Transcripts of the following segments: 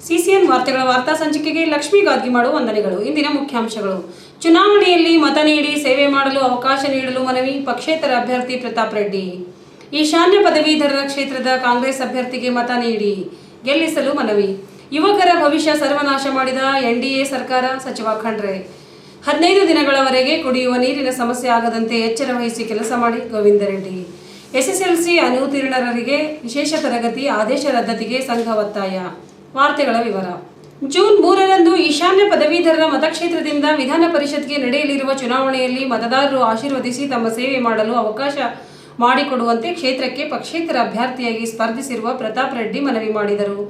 CCN ವಾರ್ತೆಗಳ ವಾರ್ತಾ ಸಂಚಿಕೆಗೆ ಲಕ್ಷ್ಮೀ ಗಾದ್ಗಿಮಾಡು ವಂದನೆಗಳು. ಇಂದಿನ ಮುಖ್ಯಾಂಶಗಳು. ಚುನಾವಣೆಯಲ್ಲಿ ಮತ ನೀಡಿ ಸೇವೆ ಮಾಡಲು ಅವಕಾಶ ನೀಡಲು ಮನವಿ, ಪಕ್ಷೇತರ ಅಭ್ಯರ್ಥಿ ಪ್ರತಾಪ್ ರೆಡ್ಡಿ. ಈಶಾನ್ಯ ಪದವೀಧರರ ಕ್ಷೇತ್ರದ ಕಾಂಗ್ರೆಸ್ ಅಭ್ಯರ್ಥಿಗೆ ಮತ ನೀಡಿ ಗೆಲ್ಲಿಸಲು ಮನವಿ. ಯುವಕರ ಭವಿಷ್ಯ ಸರ್ವನಾಶ ಮಾಡಿದ ಎನ್ಡಿಎ ಸರ್ಕಾರ, ಸಚಿವ ಖಂಡ್ರೆ. 15 ದಿನಗಳವರೆಗೆ ಕುಡಿಯುವ ನೀರಿನ ಸಮಸ್ಯೆ ಆಗದಂತೆ ಎಚ್ಚರ ವಹಿಸಿ ಕೆಲಸ ಮಾಡಿ, ಗೋವಿಂದ ರೆಡ್ಡಿ. ಎಸ್ಎಸ್ಎಲ್ಸಿ ಅನುತ್ತೀರ್ಣರಿಗೆ ವಿಶೇಷ ತರಗತಿ ಆದೇಶ ರದ್ದತಿಗೆ ಸಂಘ ಒತ್ತಾಯ. ವಾರ್ತೆಗಳ ವಿವರ. ಜೂನ್ 3ರಂದು ಈಶಾನ್ಯ ಪದವೀಧರರ ಮತಕ್ಷೇತ್ರದಿಂದ ವಿಧಾನ ಪರಿಷತ್ಗೆ ನಡೆಯಲಿರುವ ಚುನಾವಣೆಯಲ್ಲಿ ಮತದಾರರು ಆಶೀರ್ವದಿಸಿ ತಮ್ಮ ಸೇವೆ ಮಾಡಲು ಅವಕಾಶ ಮಾಡಿಕೊಡುವಂತೆ ಕ್ಷೇತ್ರಕ್ಕೆ ಪಕ್ಷೇತರ ಅಭ್ಯರ್ಥಿಯಾಗಿ ಸ್ಪರ್ಧಿಸಿರುವ ಪ್ರತಾಪ್ ರೆಡ್ಡಿ ಮನವಿ ಮಾಡಿದರು.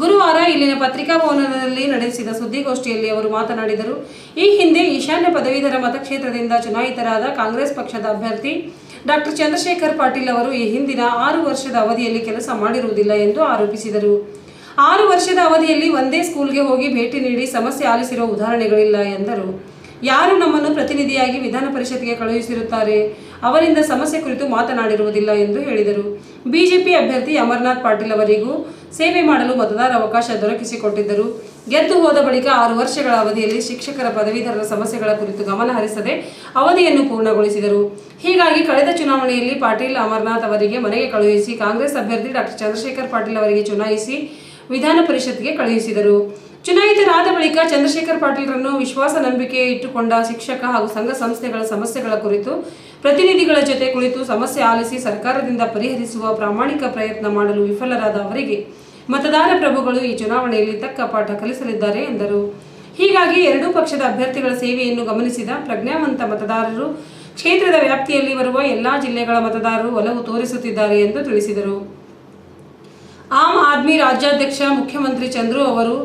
ಗುರುವಾರ ಇಲ್ಲಿನ ಪತ್ರಿಕಾ ಭವನದಲ್ಲಿ ನಡೆಸಿದ ಸುದ್ದಿಗೋಷ್ಠಿಯಲ್ಲಿ ಅವರು ಮಾತನಾಡಿದರು. ಈ ಹಿಂದೆ ಈಶಾನ್ಯ ಪದವೀಧರ ಮತಕ್ಷೇತ್ರದಿಂದ ಚುನಾಯಿತರಾದ ಕಾಂಗ್ರೆಸ್ ಪಕ್ಷದ ಅಭ್ಯರ್ಥಿ ಡಾಕ್ಟರ್ ಚಂದ್ರಶೇಖರ್ ಪಾಟೀಲ್ ಅವರು ಈ ಹಿಂದಿನ 6 ವರ್ಷದ ಅವಧಿಯಲ್ಲಿ ಕೆಲಸ ಮಾಡಿರುವುದಿಲ್ಲ ಎಂದು ಆರೋಪಿಸಿದರು. 6 ವರ್ಷದ ಅವಧಿಯಲ್ಲಿ ಒಂದೇ ಸ್ಕೂಲ್ಗೆ ಹೋಗಿ ಭೇಟಿ ನೀಡಿ ಸಮಸ್ಯೆ ಆಲಿಸಿರುವ ಉದಾಹರಣೆಗಳಿಲ್ಲ ಎಂದರು. ಯಾರು ನಮ್ಮನ್ನು ಪ್ರತಿನಿಧಿಯಾಗಿ ವಿಧಾನ ಪರಿಷತ್ಗೆ ಕಳುಹಿಸಿರುತ್ತಾರೆ, ಅವರಿಂದ ಸಮಸ್ಯೆ ಕುರಿತು ಮಾತನಾಡಿರುವುದಿಲ್ಲ ಎಂದು ಹೇಳಿದರು. ಬಿಜೆಪಿ ಅಭ್ಯರ್ಥಿ ಅಮರನಾಥ್ ಪಾಟೀಲ್ ಅವರಿಗೂ ಸೇವೆ ಮಾಡಲು ಮತದಾರ ಅವಕಾಶ ದೊರಕಿಸಿಕೊಟ್ಟಿದ್ದರು. ಗೆದ್ದು ಹೋದ ಬಳಿಕ 6 ವರ್ಷಗಳ ಅವಧಿಯಲ್ಲಿ ಶಿಕ್ಷಕರ ಪದವೀಧರರ ಸಮಸ್ಯೆಗಳ ಕುರಿತು ಗಮನ ಹರಿಸದೆ ಅವಧಿಯನ್ನು ಪೂರ್ಣಗೊಳಿಸಿದರು. ಹೀಗಾಗಿ ಕಳೆದ ಚುನಾವಣೆಯಲ್ಲಿ ಪಾಟೀಲ್ ಅಮರನಾಥ್ ಅವರಿಗೆ ಮನೆಗೆ ಕಳುಹಿಸಿ ಕಾಂಗ್ರೆಸ್ ಅಭ್ಯರ್ಥಿ ಡಾಕ್ಟರ್ ಚಂದ್ರಶೇಖರ್ ಪಾಟೀಲ್ ಅವರಿಗೆ ಚುನಾಯಿಸಿ ವಿಧಾನ ಪರಿಷತ್ಗೆ ಕಳುಹಿಸಿದರು. ಚುನಾಯಿತರಾದ ಬಳಿಕ ಚಂದ್ರಶೇಖರ್ ಪಾಟೀಲ್ರನ್ನು ವಿಶ್ವಾಸ ನಂಬಿಕೆ ಇಟ್ಟುಕೊಂಡ ಶಿಕ್ಷಕ ಹಾಗೂ ಸಂಘ ಸಂಸ್ಥೆಗಳ ಸಮಸ್ಯೆಗಳ ಕುರಿತು ಪ್ರತಿನಿಧಿಗಳ ಜೊತೆ ಕುಳಿತು ಸಮಸ್ಯೆ ಆಲಿಸಿ ಸರ್ಕಾರದಿಂದ ಪರಿಹರಿಸುವ ಪ್ರಾಮಾಣಿಕ ಪ್ರಯತ್ನ ಮಾಡಲು ವಿಫಲರಾದ ಅವರಿಗೆ ಮತದಾರ ಪ್ರಭುಗಳು ಈ ಚುನಾವಣೆಯಲ್ಲಿ ತಕ್ಕ ಪಾಠ ಕಲಿಸಲಿದ್ದಾರೆ ಎಂದರು. ಹೀಗಾಗಿ ಎರಡೂ ಪಕ್ಷದ ಅಭ್ಯರ್ಥಿಗಳ ಸೇವೆಯನ್ನು ಗಮನಿಸಿದ ಪ್ರಜ್ಞಾವಂತ ಮತದಾರರು ಕ್ಷೇತ್ರದ ವ್ಯಾಪ್ತಿಯಲ್ಲಿ ಬರುವ ಎಲ್ಲಾ ಜಿಲ್ಲೆಗಳ ಮತದಾರರು ಒಲವು ತೋರಿಸುತ್ತಿದ್ದಾರೆ ಎಂದು ತಿಳಿಸಿದರು. ಆಮ್ ಆದ್ಮಿ ರಾಜ್ಯಾಧ್ಯಕ್ಷ ಮುಖ್ಯಮಂತ್ರಿ ಚಂದ್ರು ಅವರು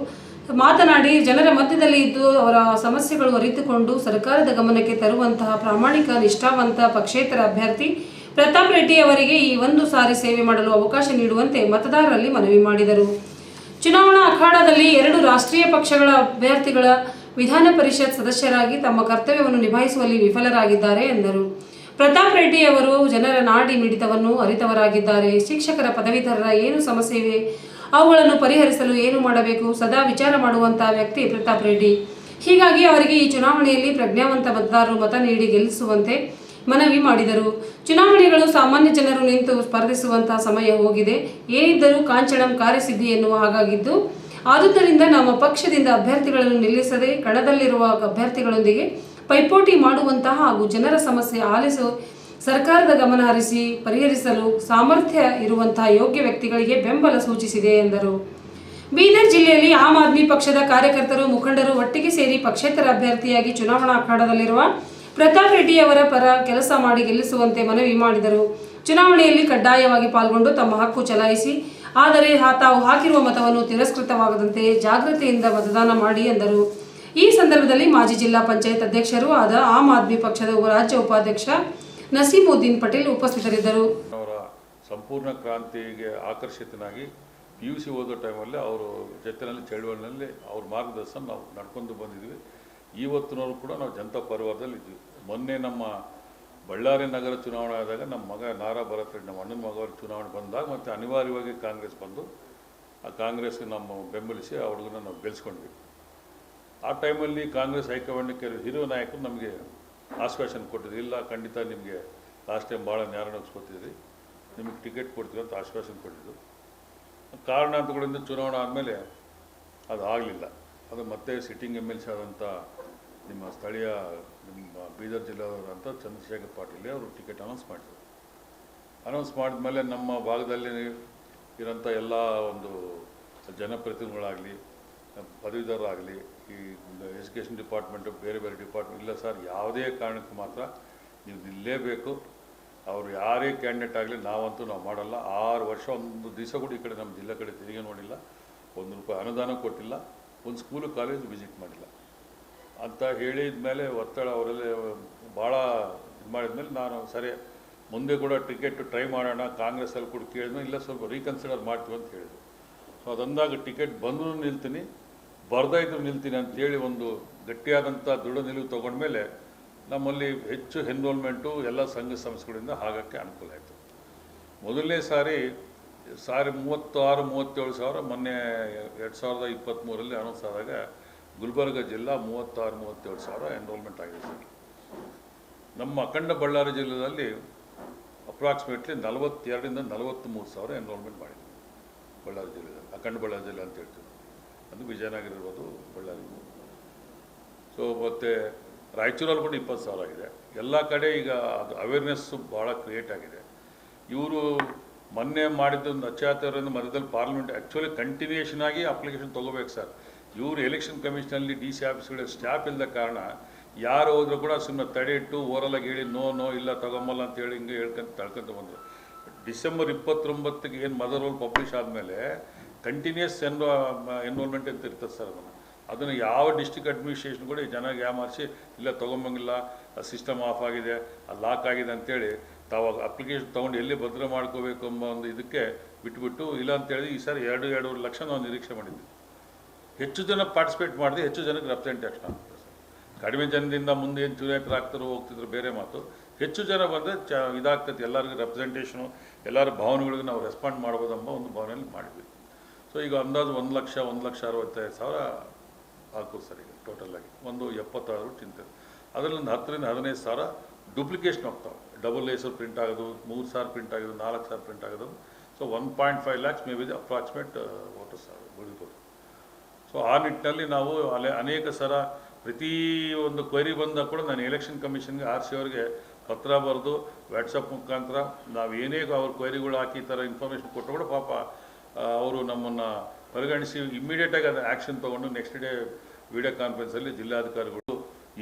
ಮಾತನಾಡಿ, ಜನರ ಮಧ್ಯದಲ್ಲಿ ಇದ್ದು ಅವರ ಸಮಸ್ಯೆಗಳು ಅರಿತುಕೊಂಡು ಸರ್ಕಾರದ ಗಮನಕ್ಕೆ ತರುವಂತಹ ಪ್ರಾಮಾಣಿಕ ನಿಷ್ಠಾವಂತ ಪಕ್ಷೇತರ ಅಭ್ಯರ್ಥಿ ಪ್ರತಾಪ್ ರೆಡ್ಡಿ ಅವರಿಗೆ ಈ ಒಂದು ಸಾರಿ ಸೇವೆ ಮಾಡಲು ಅವಕಾಶ ನೀಡುವಂತೆ ಮತದಾರರಲ್ಲಿ ಮನವಿ ಮಾಡಿದರು. ಚುನಾವಣಾ ಅಖಾಡದಲ್ಲಿ 2 ರಾಷ್ಟ್ರೀಯ ಪಕ್ಷಗಳ ಅಭ್ಯರ್ಥಿಗಳ ವಿಧಾನ ಪರಿಷತ್ ಸದಸ್ಯರಾಗಿ ತಮ್ಮ ಕರ್ತವ್ಯವನ್ನು ನಿಭಾಯಿಸುವಲ್ಲಿ ವಿಫಲರಾಗಿದ್ದಾರೆ ಎಂದರು. ಪ್ರತಾಪ್ ರೆಡ್ಡಿ ಅವರು ಜನರ ನಾಡಿ ಮಿಡಿತವನ್ನು ಅರಿತವರಾಗಿದ್ದಾರೆ. ಶಿಕ್ಷಕರ ಪದವೀಧರರ ಏನು ಸಮಸ್ಯೆ ಇವೆ, ಅವುಗಳನ್ನು ಪರಿಹರಿಸಲು ಏನು ಮಾಡಬೇಕು ಸದಾ ವಿಚಾರ ಮಾಡುವಂತಹ ವ್ಯಕ್ತಿ ಪ್ರತಾಪ್ ರೆಡ್ಡಿ. ಹೀಗಾಗಿ ಅವರಿಗೆ ಈ ಚುನಾವಣೆಯಲ್ಲಿ ಪ್ರಜ್ಞಾವಂತ ಮತದಾರರು ಮತ ನೀಡಿ ಗೆಲ್ಲಿಸುವಂತೆ ಮನವಿ ಮಾಡಿದರು. ಚುನಾವಣೆಗಳು ಸಾಮಾನ್ಯ ಜನರು ನಿಂತು ಸ್ಪರ್ಧಿಸುವಂತಹ ಸಮಯ ಹೋಗಿದೆ. ಏನಿದ್ದರೂ ಕಾಂಚನಂ ಕಾರ್ಯಸಿದ್ಧಿ ಎನ್ನುವ ಹಾಗಾಗಿದ್ದು, ಆದುದರಿಂದ ನಮ್ಮ ಪಕ್ಷದಿಂದ ಅಭ್ಯರ್ಥಿಗಳನ್ನು ನಿಲ್ಲಿಸದೆ ಕಣದಲ್ಲಿರುವ ಅಭ್ಯರ್ಥಿಗಳೊಂದಿಗೆ ಪೈಪೋಟಿ ಮಾಡುವಂತಹ ಹಾಗೂ ಜನರ ಸಮಸ್ಯೆ ಆಲಿಸು ಸರ್ಕಾರದ ಗಮನ ಹರಿಸಿ ಪರಿಹರಿಸಲು ಸಾಮರ್ಥ್ಯ ಇರುವಂತಹ ಯೋಗ್ಯ ವ್ಯಕ್ತಿಗಳಿಗೆ ಬೆಂಬಲ ಸೂಚಿಸಿದೆ ಎಂದರು. ಬೀದರ್ ಜಿಲ್ಲೆಯಲ್ಲಿ ಆಮ್ ಆದ್ಮಿ ಪಕ್ಷದ ಕಾರ್ಯಕರ್ತರು, ಮುಖಂಡರು ಒಟ್ಟಿಗೆ ಸೇರಿ ಪಕ್ಷೇತರ ಅಭ್ಯರ್ಥಿಯಾಗಿ ಚುನಾವಣಾ ಅಖಾಡದಲ್ಲಿರುವ ಪ್ರತಾಪ್ ರೆಡ್ಡಿ ಅವರ ಪರ ಕೆಲಸ ಮಾಡಿ ಗೆಲ್ಲಿಸುವಂತೆ ಮನವಿ ಮಾಡಿದರು. ಚುನಾವಣೆಯಲ್ಲಿ ಕಡ್ಡಾಯವಾಗಿ ಪಾಲ್ಗೊಂಡು ತಮ್ಮ ಹಕ್ಕು ಚಲಾಯಿಸಿ, ಆದರೆ ತಾವು ಹಾಕಿರುವ ಮತವನ್ನು ತಿರಸ್ಕೃತವಾಗದಂತೆ ಜಾಗೃತಿಯಿಂದ ಮತದಾನ ಮಾಡಿ ಎಂದರು. ಈ ಸಂದರ್ಭದಲ್ಲಿ ಮಾಜಿ ಜಿಲ್ಲಾ ಪಂಚಾಯತ್ ಅಧ್ಯಕ್ಷರೂ ಆದ ಆಮ್ ಆದ್ಮಿ ಪಕ್ಷದ ರಾಜ್ಯ ಉಪಾಧ್ಯಕ್ಷ ನಸೀಮುದ್ದೀನ್ ಪಟೇಲ್ ಉಪಸ್ಥಿತರಿದ್ದರು. ಅವರ ಸಂಪೂರ್ಣ ಕ್ರಾಂತಿಗೆ ಆಕರ್ಷಿತನಾಗಿ PUC ಓದೋ ಟೈಮಲ್ಲಿ ಅವರು ಜೊತೆಯಲ್ಲಿ ಚಳುವಳಿನಲ್ಲಿ ಅವ್ರ ಮಾರ್ಗದರ್ಶನ ನಾವು ನಡ್ಕೊಂಡು ಬಂದಿದ್ವಿ. ಇವತ್ತಿನವರು ಕೂಡ ನಾವು ಜನತಾ ಪರಿವಾರದಲ್ಲಿ ಇದ್ವಿ. ಮೊನ್ನೆ ನಮ್ಮ ಬಳ್ಳಾರಿ ನಗರ ಚುನಾವಣೆ ಆದಾಗ ನಮ್ಮ ಮಗ ನಾರಾ ಭರತ್ ರೆಡ್ಡಿ, ನಮ್ಮ ಅಣ್ಣನ ಮಗವರ ಚುನಾವಣೆ ಬಂದಾಗ ಮತ್ತು ಅನಿವಾರ್ಯವಾಗಿ ಕಾಂಗ್ರೆಸ್ ಬಂದು ಆ ಕಾಂಗ್ರೆಸ್ಗೆ ನಮ್ಮ ಬೆಂಬಲಿಸಿ ಆ ಹುಡುಗನ ನಾವು ಗೆಲ್ಸ್ಕೊಂಡ್ವಿ. ಆ ಟೈಮಲ್ಲಿ ಕಾಂಗ್ರೆಸ್ ಹೈಕಮಾಂಡ್ ಕೆಲವು ಹಿರಿಯ ನಾಯಕರು ನಮಗೆ ಆಶ್ವಾಸನೆ ಕೊಟ್ಟಿದ್ರು. ಇಲ್ಲ, ಖಂಡಿತ ನಿಮಗೆ ಲಾಸ್ಟ್ ಟೈಮ್ ಭಾಳ ನ್ಯಾಯನಗಿಸ್ಕೊತಿದ್ರಿ, ನಿಮಗೆ ಟಿಕೆಟ್ ಕೊಡ್ತೀವಿ ಅಂತ ಆಶ್ವಾಸನೆ ಕೊಟ್ಟಿದ್ದು. ಕಾರಣಾಂತರಗಳಿಂದ ಚುನಾವಣೆ ಆದಮೇಲೆ ಅದು ಆಗಲಿಲ್ಲ. ಅದು ಮತ್ತೆ ಸಿಟ್ಟಿಂಗ್ MLC ಆದಂಥ ನಿಮ್ಮ ಸ್ಥಳೀಯ ನಿಮ್ಮ ಬೀದರ್ ಜಿಲ್ಲೆಯವರಂಥ ಚಂದ್ರಶೇಖರ್ ಪಾಟೀಲ್ ಅವರು ಟಿಕೆಟ್ ಅನೌನ್ಸ್ ಮಾಡಿದರು. ಅನೌನ್ಸ್ ಮಾಡಿದ್ಮೇಲೆ ನಮ್ಮ ಭಾಗದಲ್ಲಿ ಇರೋಂಥ ಎಲ್ಲ ಒಂದು ಜನಪ್ರತಿನಿಧಿಗಳಾಗಲಿ, ಪದವೀಧರರಾಗಲಿ, ಈ ಎಜುಕೇಷನ್ ಡಿಪಾರ್ಟ್ಮೆಂಟು, ಬೇರೆ ಬೇರೆ ಡಿಪಾರ್ಟ್ಮೆಂಟ್, ಇಲ್ಲ ಸರ್ ಯಾವುದೇ ಕಾರಣಕ್ಕೂ ಮಾತ್ರ ನೀವು ನಿಲ್ಲೇಬೇಕು, ಅವರು ಯಾರೇ ಕ್ಯಾಂಡಿಡೇಟ್ ಆಗಲಿ ನಾವಂತೂ ನಾವು ಮಾಡಲ್ಲ. 6 ವರ್ಷ ಒಂದು ದಿವಸ ಕೂಡ ಈ ಕಡೆ ನಮ್ಮ ಜಿಲ್ಲೆ ಕಡೆ ತಿರುಗಿ ನೋಡಿಲ್ಲ, ₹1 ಅನುದಾನ ಕೊಟ್ಟಿಲ್ಲ, ಒಂದು ಸ್ಕೂಲು ಕಾಲೇಜು ವಿಸಿಟ್ ಮಾಡಿಲ್ಲ ಅಂತ ಹೇಳಿದ ಮೇಲೆ ಒತ್ತಡ ಅವರಲ್ಲಿ ಭಾಳ ಇದು ಮಾಡಿದ್ಮೇಲೆ ನಾನು ಸರಿ ಮುಂದೆ ಕೂಡ ಟಿಕೆಟ್ ಟ್ರೈ ಮಾಡೋಣ, ಕಾಂಗ್ರೆಸ್ಸಲ್ಲಿ ಕೂಡ ಕೇಳಿದ್ಮೇಲೆ ಇಲ್ಲ ಸ್ವಲ್ಪ ರೀಕನ್ಸಿಡರ್ ಮಾಡ್ತೀವಿ ಅಂತ ಹೇಳಿದ್ರು. ಸೊ ಅದಂದಾಗ ಟಿಕೆಟ್ ಬಂದರೂ ನಿಲ್ತೀನಿ, ಬರ್ತಾ ಇದ್ರು ನಿಲ್ತೀನಿ ಅಂತೇಳಿ ಒಂದು ಗಟ್ಟಿಯಾದಂಥ ದೃಢ ನಿಲುವು ತೊಗೊಂಡ್ಮೇಲೆ ನಮ್ಮಲ್ಲಿ ಹೆಚ್ಚು ಎನ್ರೋಲ್ಮೆಂಟು ಎಲ್ಲ ಸಂಘ ಸಂಸ್ಥೆಗಳಿಂದ ಆಗೋಕ್ಕೆ ಅನುಕೂಲ ಆಯಿತು. ಮೊದಲನೇ ಸಾರಿ 36-37 ಸಾವಿರ ಮೊನ್ನೆ 2023ರಲ್ಲಿ ಅನೌನ್ಸ್ ಆದಾಗ ಗುಲ್ಬರ್ಗ ಜಿಲ್ಲಾ 36-37 ಸಾವಿರ ಎನ್ರೋಲ್ಮೆಂಟ್ ಆಗಿದೆ ಸರ್. ನಮ್ಮ ಅಖಂಡ ಬಳ್ಳಾರಿ ಜಿಲ್ಲೆಯಲ್ಲಿ ಅಪ್ರಾಕ್ಸಿಮೇಟ್ಲಿ 42-43 ಸಾವಿರ ಎನ್ರೋಲ್ಮೆಂಟ್ ಮಾಡಿದ್ವಿ ಬಳ್ಳಾರಿ ಜಿಲ್ಲೆಯಲ್ಲಿ. ಅಖಂಡ ಬಳ್ಳಾರಿ ಜಿಲ್ಲೆ ಅಂತ ಹೇಳ್ತೀವಿ, ಅದು ವಿಜಯನಗರ ಇರ್ಬೋದು, ಬಳ್ಳಾರಿ. ಸೊ ಮತ್ತು ರಾಯಚೂರಲ್ಲಿ ಕೂಡ 20 ಸಾವಿರ ಆಗಿದೆ. ಎಲ್ಲ ಕಡೆ ಈಗ ಅದು ಅವೇರ್ನೆಸ್ಸು ಭಾಳ ಕ್ರಿಯೇಟ್ ಆಗಿದೆ. ಇವರು ಮೊನ್ನೆ ಮಾಡಿದ್ದೊಂದು ಅಚ್ಚಾತರನ್ನು ಮಧ್ಯದಲ್ಲಿ ಪಾರ್ಲಿಮೆಂಟ್ ಆ್ಯಕ್ಚುಲಿ ಕಂಟಿನ್ಯೂಷನ್ ಆಗಿ ಅಪ್ಲಿಕೇಶನ್ ತೊಗೋಬೇಕು ಸರ್. ಇವರು ಎಲೆಕ್ಷನ್ ಕಮಿಷನಲ್ಲಿ DC ಆಫೀಸ್ಗಳಿಗೆ ಸ್ಟಾಫ್ ಇಲ್ಲದ ಕಾರಣ ಯಾರು ಹೋದರೂ ಕೂಡ ಸುಮ್ಮನೆ ತಡೆ ಇಟ್ಟು ಓರಲಾಗಿ ಹೇಳಿ ನೋ ಇಲ್ಲ ತಗೊಂಬಲ್ಲ ಅಂತೇಳಿ ಹಿಂಗೆ ತಳ್ಕೊಂತ ಬಂದರು. ಡಿಸೆಂಬರ್ 29ಗೆ ಏನು ಮದರ್ ರೋಲ್ ಪಬ್ಲಿಷ್ ಆದಮೇಲೆ ಕಂಟಿನ್ಯೂಸ್ ಎನ್ರೋಲ್ಮೆಂಟ್ ಅಂತ ಇರ್ತದೆ ಸರ್. ಅದನ್ನು ಯಾವ ಡಿಸ್ಟ್ರಿಕ್ಟ್ ಅಡ್ಮಿನಿಸ್ಟ್ರೇಷನ್ ಕೂಡ ಜನ ಯಾಮಾರಿಸಿ ಇಲ್ಲ ತೊಗೊಂಬಂಗಿಲ್ಲ, ಸಿಸ್ಟಮ್ ಆಫ್ ಆಗಿದೆ, ಲಾಕ್ ಆಗಿದೆ ಅಂತೇಳಿ ತಾವು ಅಪ್ಲಿಕೇಶನ್ ತೊಗೊಂಡು ಎಲ್ಲಿ ಭದ್ರ ಮಾಡ್ಕೋಬೇಕು ಎಂಬ ಒಂದು ಇದಕ್ಕೆ ಬಿಟ್ಬಿಟ್ಟು ಇಲ್ಲ ಅಂತೇಳಿ ಈ ಸರ್ 2-2.5 ಲಕ್ಷ ನಾವು ನಿರೀಕ್ಷೆ ಮಾಡಿದ್ವಿ. ಹೆಚ್ಚು ಜನ ಪಾರ್ಟಿಸಿಪೇಟ್ ಮಾಡಿದೆ, ಹೆಚ್ಚು ಜನಕ್ಕೆ ರೆಪ್ರೆಸೆಂಟೇಷನ್ ಆಗ್ತದೆ ಸರ್. ಕಡಿಮೆ ಜನದಿಂದ ಮುಂದೆ ಏನು ಚುನಾಯಿತರು ಆಗ್ತಾರೋ ಹೋಗ್ತಿದ್ರು ಬೇರೆ ಮಾತು. ಹೆಚ್ಚು ಜನ ಬಂದರೆ ಇದಾಗ್ತದೆ, ಎಲ್ಲರಿಗೂ ರೆಪ್ರೆಸೆಂಟೇಷನು, ಎಲ್ಲರ ಭಾವನೆಗಳಿಗೆ ನಾವು ರೆಸ್ಪಾಂಡ್ ಮಾಡ್ಬೋದೆಂಬ ಒಂದು ಭಾವನೆಯಲ್ಲಿ ಮಾಡಿದ್ವಿ. ಸೊ ಈಗ ಅಂದಾಜು 1,65,000 ಆಗ್ಬೋದು ಸರ್. ಈಗ ಟೋಟಲಾಗಿ ಒಂದು 70,000 ಚಿಂತೆ. ಅದರಲ್ಲಿ 10-15 ಸಾವಿರ ಡೂಪ್ಲಿಕೇಶನ್ ಹೋಗ್ತಾವೆ. ಡಬಲ್ ಹೆಸರು ಪ್ರಿಂಟ್ ಆಗೋದು, 3,000 ಪ್ರಿಂಟ್ ಆಗೋದು, 4,000 ಪ್ರಿಂಟ್ ಆಗೋದು. So 1.5 lakhs may be approximate voters ಉಳಿಬೋದು. ಸೊ ಆ ನಿಟ್ಟಿನಲ್ಲಿ ನಾವು ಅನೇಕ ಸಲ ಪ್ರತಿ ಒಂದು ಕ್ವೈರಿ ಬಂದಾಗ ಕೂಡ ನಾನು ಎಲೆಕ್ಷನ್ ಕಮಿಷನ್ಗೆ RC ಅವ್ರಿಗೆ ಪತ್ರ ಬರೆದು ವಾಟ್ಸಪ್ ಮುಖಾಂತರ ನಾವು ಏನೇ ಅವ್ರ ಕ್ವೈರಿಗಳು ಹಾಕಿ ಈ ಥರ ಇನ್ಫಾರ್ಮೇಷನ್ ಕೊಟ್ಟರು ಕೂಡ ಪಾಪ ಅವರು ನಮ್ಮನ್ನು ಪರಿಗಣಿಸಿ ಇಮ್ಮಿಡಿಯೇಟಾಗಿ ಅದು ಆ್ಯಕ್ಷನ್ ತೊಗೊಂಡು ನೆಕ್ಸ್ಟ್ ಡೇ ವಿಡಿಯೋ ಕಾನ್ಫರೆನ್ಸಲ್ಲಿ ಜಿಲ್ಲಾಧಿಕಾರಿಗಳು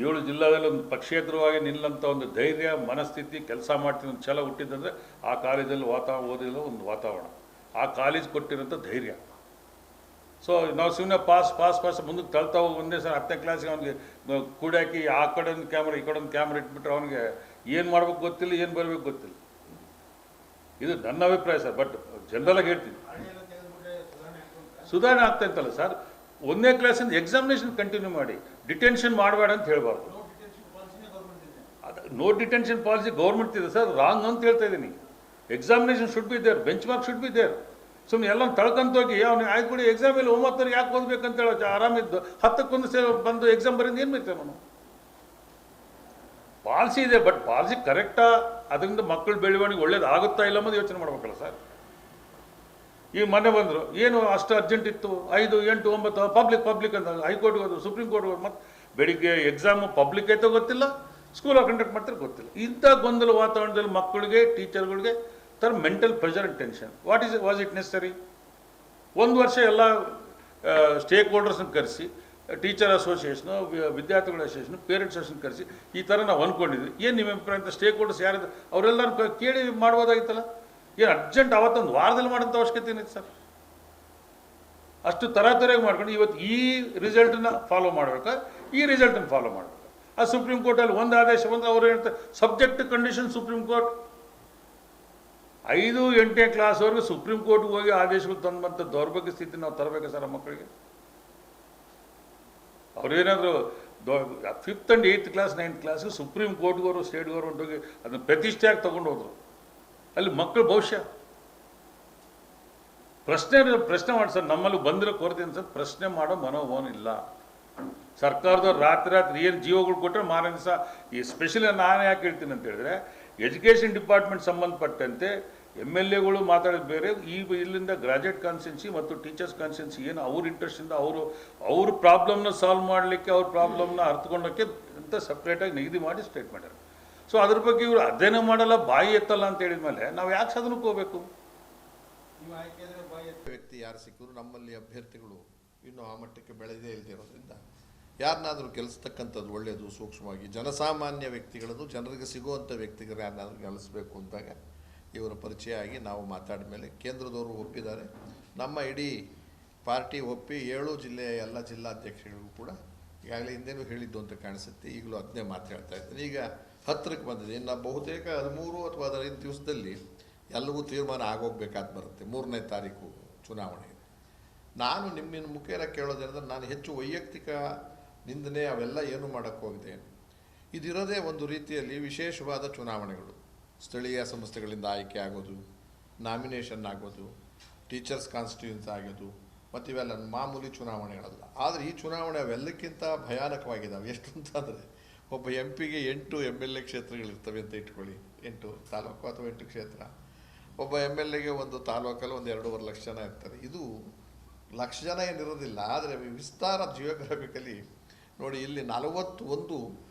7 ಜಿಲ್ಲಾದಲ್ಲಿ ಒಂದು ಪಕ್ಷೇತರವಾಗಿ ನಿಲ್ಲಂಥ ಒಂದು ಧೈರ್ಯ, ಮನಸ್ಥಿತಿ, ಕೆಲಸ ಮಾಡ್ತೀನಿ ಒಂದು ಛಲ ಹುಟ್ಟಿದ್ದಂದರೆ ಆ ಕಾಲೇಜಲ್ಲಿ ಓದಿರೋ ಒಂದು ವಾತಾವರಣ, ಆ ಕಾಲೇಜ್ ಕೊಟ್ಟಿರೋಂಥ ಧೈರ್ಯ. ಸೊ ನಾವು ಸುಮ್ಮನೆ ಪಾಸ್ ಮುಂದಕ್ಕೆ ತಳ್ತಾ ಹೋಗಿ ಒಂದೇ ಸರ್ 10ನೇ ಕ್ಲಾಸಿಗೆ ಅವನಿಗೆ ಕೂಡಾಕಿ ಆ ಕಡೆ ಒಂದು ಕ್ಯಾಮ್ರಾ ಈ ಕಡೆ ಒಂದು ಕ್ಯಾಮ್ರಾ ಇಟ್ಬಿಟ್ರೆ ಅವನಿಗೆ ಏನು ಮಾಡ್ಬೇಕು ಗೊತ್ತಿಲ್ಲ, ಏನು ಬರಬೇಕು ಗೊತ್ತಿಲ್ಲ. ಇದು ನನ್ನ ಅಭಿಪ್ರಾಯ ಸರ್. ಬಟ್ ಜನರಲಾಗಿ ಹೇಳ್ತೀನಿ, ಸುಧಾರಣೆ ಆಗ್ತಾ ಇತ್ತಲ್ಲ ಸರ್. 1ನೇ ಕ್ಲಾಸಿಂದ ಎಕ್ಸಾಮಿನೇಷನ್ ಕಂಟಿನ್ಯೂ ಮಾಡಿ, ಡಿಟೆನ್ಷನ್ ಮಾಡಬೇಡ ಅಂತ ಹೇಳ್ಬಾರ್ದು. ಅದು ನೋ ಡಿಟೆನ್ಷನ್ ಪಾಲಿಸಿ ಗೌರ್ಮೆಂಟ್ ಇದೆ ಸರ್, ರಾಂಗ್ ಅಂತ ಹೇಳ್ತಾ ಇದ್ದೀನಿ. Examination should be there, benchmark should be there. ಸುಮ್ಮನೆ ಎಲ್ಲ ತಳ್ಕೊಂತೋಗಿ ಅವ್ನು ಆಯ್ತು ಬಿಡಿ ಎಕ್ಸಾಮಲ್ಲಿ 9 ಯಾಕೆ ಓದಬೇಕಂತ ಹೇಳೋ ಆರಾಮಿದ್ದು 10ಕ್ಕೆ ಬಂದು ಎಕ್ಸಾಮ್ ಬರಿಂದ ಏನು ಬೈತೇವೆ ನಾವು. ಪಾಲಿಸಿ ಇದೆ, ಬಟ್ ಪಾಲಿಸಿ ಕರೆಕ್ಟಾ, ಅದರಿಂದ ಮಕ್ಕಳು ಬೆಳವಣಿಗೆ ಒಳ್ಳೇದು ಆಗುತ್ತಾ ಇಲ್ಲ ಅನ್ನೋದು ಯೋಚನೆ ಮಾಡ್ಬೇಕಲ್ಲ ಸರ್. ಈಗ ಮೊನ್ನೆ ಬಂದರು, ಏನು ಅಷ್ಟು ಅರ್ಜೆಂಟ್ ಇತ್ತು, 5, 8, 9 ಪಬ್ಲಿಕ್ ಅಂತ ಹೈಕೋರ್ಟ್ಗೆ ಹೋದ್ರು, ಸುಪ್ರೀಂ ಕೋರ್ಟ್ಗೆ ಹೋದ್ರು. ಮತ್ತು ಬೆಳಿಗ್ಗೆ ಎಕ್ಸಾಮು ಪಬ್ಲಿಕ್ ಆಯ್ತೋ ಗೊತ್ತಿಲ್ಲ, ಸ್ಕೂಲಾಗಿ ಕಂಡಕ್ಟ್ ಮಾಡ್ತಾರೆ ಗೊತ್ತಿಲ್ಲ. ಇಂಥ ಗೊಂದಲ ವಾತಾವರಣದಲ್ಲಿ ಮಕ್ಕಳಿಗೆ, ಟೀಚರ್ಗಳಿಗೆ ತರ mental pressure and tension. Was it ನೆಸರಿ? 1 ವರ್ಷ ಎಲ್ಲ ಸ್ಟೇಕ್ ಹೋಲ್ಡರ್ಸ್ನ ಕರೆಸಿ, ಟೀಚರ್ ಅಸೋಸಿಯೇಷನು, ವಿದ್ಯಾರ್ಥಿಗಳ ಅಸೋಸಿಯೇಷನು, ಪೇರೆಂಟ್ಸ್ ಅಸೋಸಿಯೇಷನ್ ಕರೆಸಿ ಈ ಥರ ನಾವು ಅಂದ್ಕೊಂಡಿದ್ವಿ. ಏನು ನಿಮ್ಮ ಅಭಿಪ್ರಾಯ ಅಂತ ಸ್ಟೇಕ್ ಹೋಲ್ಡರ್ಸ್ ಯಾರು ಅವರೆಲ್ಲರೂ ಕೇಳಿ ಮಾಡ್ಬೋದಾಗಿತ್ತಲ್ಲ. ಏನು ಅರ್ಜೆಂಟ್ ಅವತ್ತೊಂದು ವಾರದಲ್ಲಿ ಮಾಡೋಂಥ ಅವಶ್ಯಕತೆ ಏನಿತ್ತು ಸರ್? ಅಷ್ಟು ತರಾತರಿಯಾಗಿ ಮಾಡ್ಕೊಂಡು ಇವತ್ತು ಈ ರಿಸಲ್ಟನ್ನ ಫಾಲೋ ಮಾಡಬೇಕಾ, ಈ ರಿಸಲ್ಟನ್ನು ಫಾಲೋ ಮಾಡಬೇಕಾ? ಆ ಸುಪ್ರೀಂ ಕೋರ್ಟಲ್ಲಿ ಒಂದು ಆದೇಶ ಬಂದು ಅವ್ರು ಹೇಳ್ತಾರೆ ಸಬ್ಜೆಕ್ಟ್ ಕಂಡೀಷನ್ ಸುಪ್ರೀಂ ಕೋರ್ಟ್. 5, 8ನೇ ಕ್ಲಾಸ್ವರೆಗೂ ಸುಪ್ರೀಂ ಕೋರ್ಟ್ಗೆ ಹೋಗಿ ಆದೇಶಗಳು ತಂದಂಥ ದೌರ್ಭಾಗ್ಯ ಸ್ಥಿತಿ ನಾವು ತರಬೇಕಾ ಸರ್ ಮಕ್ಕಳಿಗೆ? ಅವ್ರೇನಾದರೂ 5th and 8th class 9th ಕ್ಲಾಸ್ಗೆ ಸುಪ್ರೀಂ ಕೋರ್ಟ್ಗವರು ಸ್ಟೇಟ್ ಗೌರ್ಮೆಂಟ್ ಹೋಗಿ ಅದನ್ನು ಪ್ರತಿಷ್ಠೆಯಾಗಿ ತೊಗೊಂಡು ಹೋದ್ರು. ಅಲ್ಲಿ ಮಕ್ಕಳು ಭವಿಷ್ಯ ಪ್ರಶ್ನೆ ಮಾಡಿ ಸರ್. ನಮ್ಮಲ್ಲಿ ಬಂದಿರೋ ಕೊರತೆ ಅನ್ಸತ್ ಪ್ರಶ್ನೆ ಮಾಡೋ ಮನೋಭಾವನೆ ಇಲ್ಲ. ಸರ್ಕಾರದವ್ರು ರಾತ್ರಿ ಏನು ಜೀವಗಳು ಕೊಟ್ಟರೆ ಮಾರನೇ ದಿವಸ ಈ ಸ್ಪೆಷಲಿ ನಾನು ಯಾಕೆ ಹೇಳ್ತೀನಿ ಅಂತ ಹೇಳಿದ್ರೆ, ಎಜುಕೇಷನ್ ಡಿಪಾರ್ಟ್ಮೆಂಟ್ ಸಂಬಂಧಪಟ್ಟಂತೆ MLAಗಳು ಮಾತಾಡೋದು ಬೇರೆ, ಇಲ್ಲಿಂದ ಗ್ರಾಜುಯೇಟ್ ಕಾನ್ಸ್ಟಿಟ್ಯೂನ್ಸಿ ಮತ್ತು ಟೀಚರ್ಸ್ ಕಾನ್ಸ್ಟಿಟ್ಯೂನ್ಸಿ ಏನು ಅವ್ರ ಇಂಟ್ರೆಸ್ಟಿಂದ ಅವ್ರ ಪ್ರಾಬ್ಲಮ್ನ ಸಾಲ್ವ್ ಮಾಡಲಿಕ್ಕೆ, ಅವ್ರ ಪ್ರಾಬ್ಲಮ್ನ ಅರ್ಥಕೊಂಡೋಕ್ಕೆ ಅಂತ ಸಪ್ರೇಟಾಗಿ ನಿಗದಿ ಮಾಡಿ ಸ್ಟೇಟ್ ಮಾಡ್ಯಾರ. ಸೊ ಅದ್ರ ಬಗ್ಗೆ ಇವರು ಅಧ್ಯಯನ ಮಾಡಲ್ಲ, ಬಾಯಿ ಎತ್ತಲ್ಲ ಅಂತ ಹೇಳಿದ್ಮೇಲೆ ನಾವು ಯಾಕೆ ಸದನಕ್ಕೆ ಹೋಗಬೇಕು? ವ್ಯಕ್ತಿ ಯಾರು ಸಿಕ್ಕಿದ್ರು ನಮ್ಮಲ್ಲಿ ಅಭ್ಯರ್ಥಿಗಳು ಇನ್ನೂ ಆ ಮಟ್ಟಕ್ಕೆ ಬೆಳೆದೇ ಇಲ್ದಿರೋದ್ರಿಂದ ಯಾರನ್ನಾದರೂ ಗೆಲ್ಲಿಸ್ತಕ್ಕಂಥದ್ದು ಒಳ್ಳೆಯದು. ಸೂಕ್ಷ್ಮವಾಗಿ ಜನಸಾಮಾನ್ಯ ವ್ಯಕ್ತಿಗಳದ್ದು, ಜನರಿಗೆ ಸಿಗುವಂಥ ವ್ಯಕ್ತಿಗಳು ಯಾರನ್ನಾದ್ರೂ ಗೆಲ್ಲಿಸಬೇಕು ಅಂದಾಗ ಇವರ ಪರಿಚಯ ಆಗಿ ನಾವು ಮಾತಾಡಿದ ಮೇಲೆ ಕೇಂದ್ರದವರು ಒಪ್ಪಿದ್ದಾರೆ. ನಮ್ಮ ಇಡೀ ಪಾರ್ಟಿ ಒಪ್ಪಿ 7 ಜಿಲ್ಲೆಯ ಎಲ್ಲ ಜಿಲ್ಲಾಧ್ಯಕ್ಷರಿಗೂ ಕೂಡ ಈಗಾಗಲೇ ಹಿಂದೇನೂ ಹೇಳಿದ್ದು ಅಂತ ಕಾಣಿಸುತ್ತೆ. ಈಗಲೂ ಅದನ್ನೇ ಮಾತಾಡ್ತಾ ಇದ್ದೀನಿ. ಈಗ 10ಕ್ಕೆ ಬಂದಿದೆ. ಇನ್ನು ಬಹುತೇಕ 13 ಅಥವಾ 15 ದಿವಸದಲ್ಲಿ ಎಲ್ಲವೂ ತೀರ್ಮಾನ ಆಗೋಗ್ಬೇಕಾದ ಬರುತ್ತೆ. 3ನೇ ತಾರೀಕು ಚುನಾವಣೆ ಇದೆ. ನಾನು ನಿಮ್ಮಿನ ಮುಖೇನ ಕೇಳೋದೇನೆಂದ್ರೆ, ನಾನು ಹೆಚ್ಚು ವೈಯಕ್ತಿಕ ನಿಂದನೆ ಅವೆಲ್ಲ ಏನು ಮಾಡೋಕ್ಕೆ ಹೋಗಿದೆ. ಇದಿರೋದೇ ಒಂದು ರೀತಿಯಲ್ಲಿ ವಿಶೇಷವಾದ ಚುನಾವಣೆಗಳು. ಸ್ಥಳೀಯ ಸಂಸ್ಥೆಗಳಿಂದ ಆಯ್ಕೆ ಆಗೋದು, ನಾಮಿನೇಷನ್ ಆಗೋದು, ಟೀಚರ್ಸ್ ಕಾನ್ಸ್ಟಿಟ್ಯೂನ್ಸಿ ಆಗೋದು, ಮತ್ತು ಇವೆಲ್ಲ ಮಾಮೂಲಿ ಚುನಾವಣೆಗಳಲ್ಲ. ಆದರೆ ಈ ಚುನಾವಣೆ ಅವೆಲ್ಲಕ್ಕಿಂತ ಭಯಾನಕವಾಗಿದ್ದಾವೆ. ಎಷ್ಟು ಅಂತಂದರೆ, ಒಬ್ಬ MP ಗೆ 8 MLA ಕ್ಷೇತ್ರಗಳಿರ್ತವೆ ಅಂತ ಇಟ್ಕೊಳ್ಳಿ, 8 ತಾಲೂಕು ಅಥವಾ 8 ಕ್ಷೇತ್ರ. ಒಬ್ಬ MLA ಗೆ ಒಂದು ತಾಲೂಕಲ್ಲಿ ಒಂದು 2.5 ಲಕ್ಷ ಜನ ಇರ್ತಾರೆ. ಇದು ಲಕ್ಷ ಜನ ಏನಿರೋದಿಲ್ಲ, ಆದರೆ ವಿಸ್ತಾರ ಜಿಯೋಗ್ರಫಿಕಲಿ ನೋಡಿ, ಇಲ್ಲಿ 41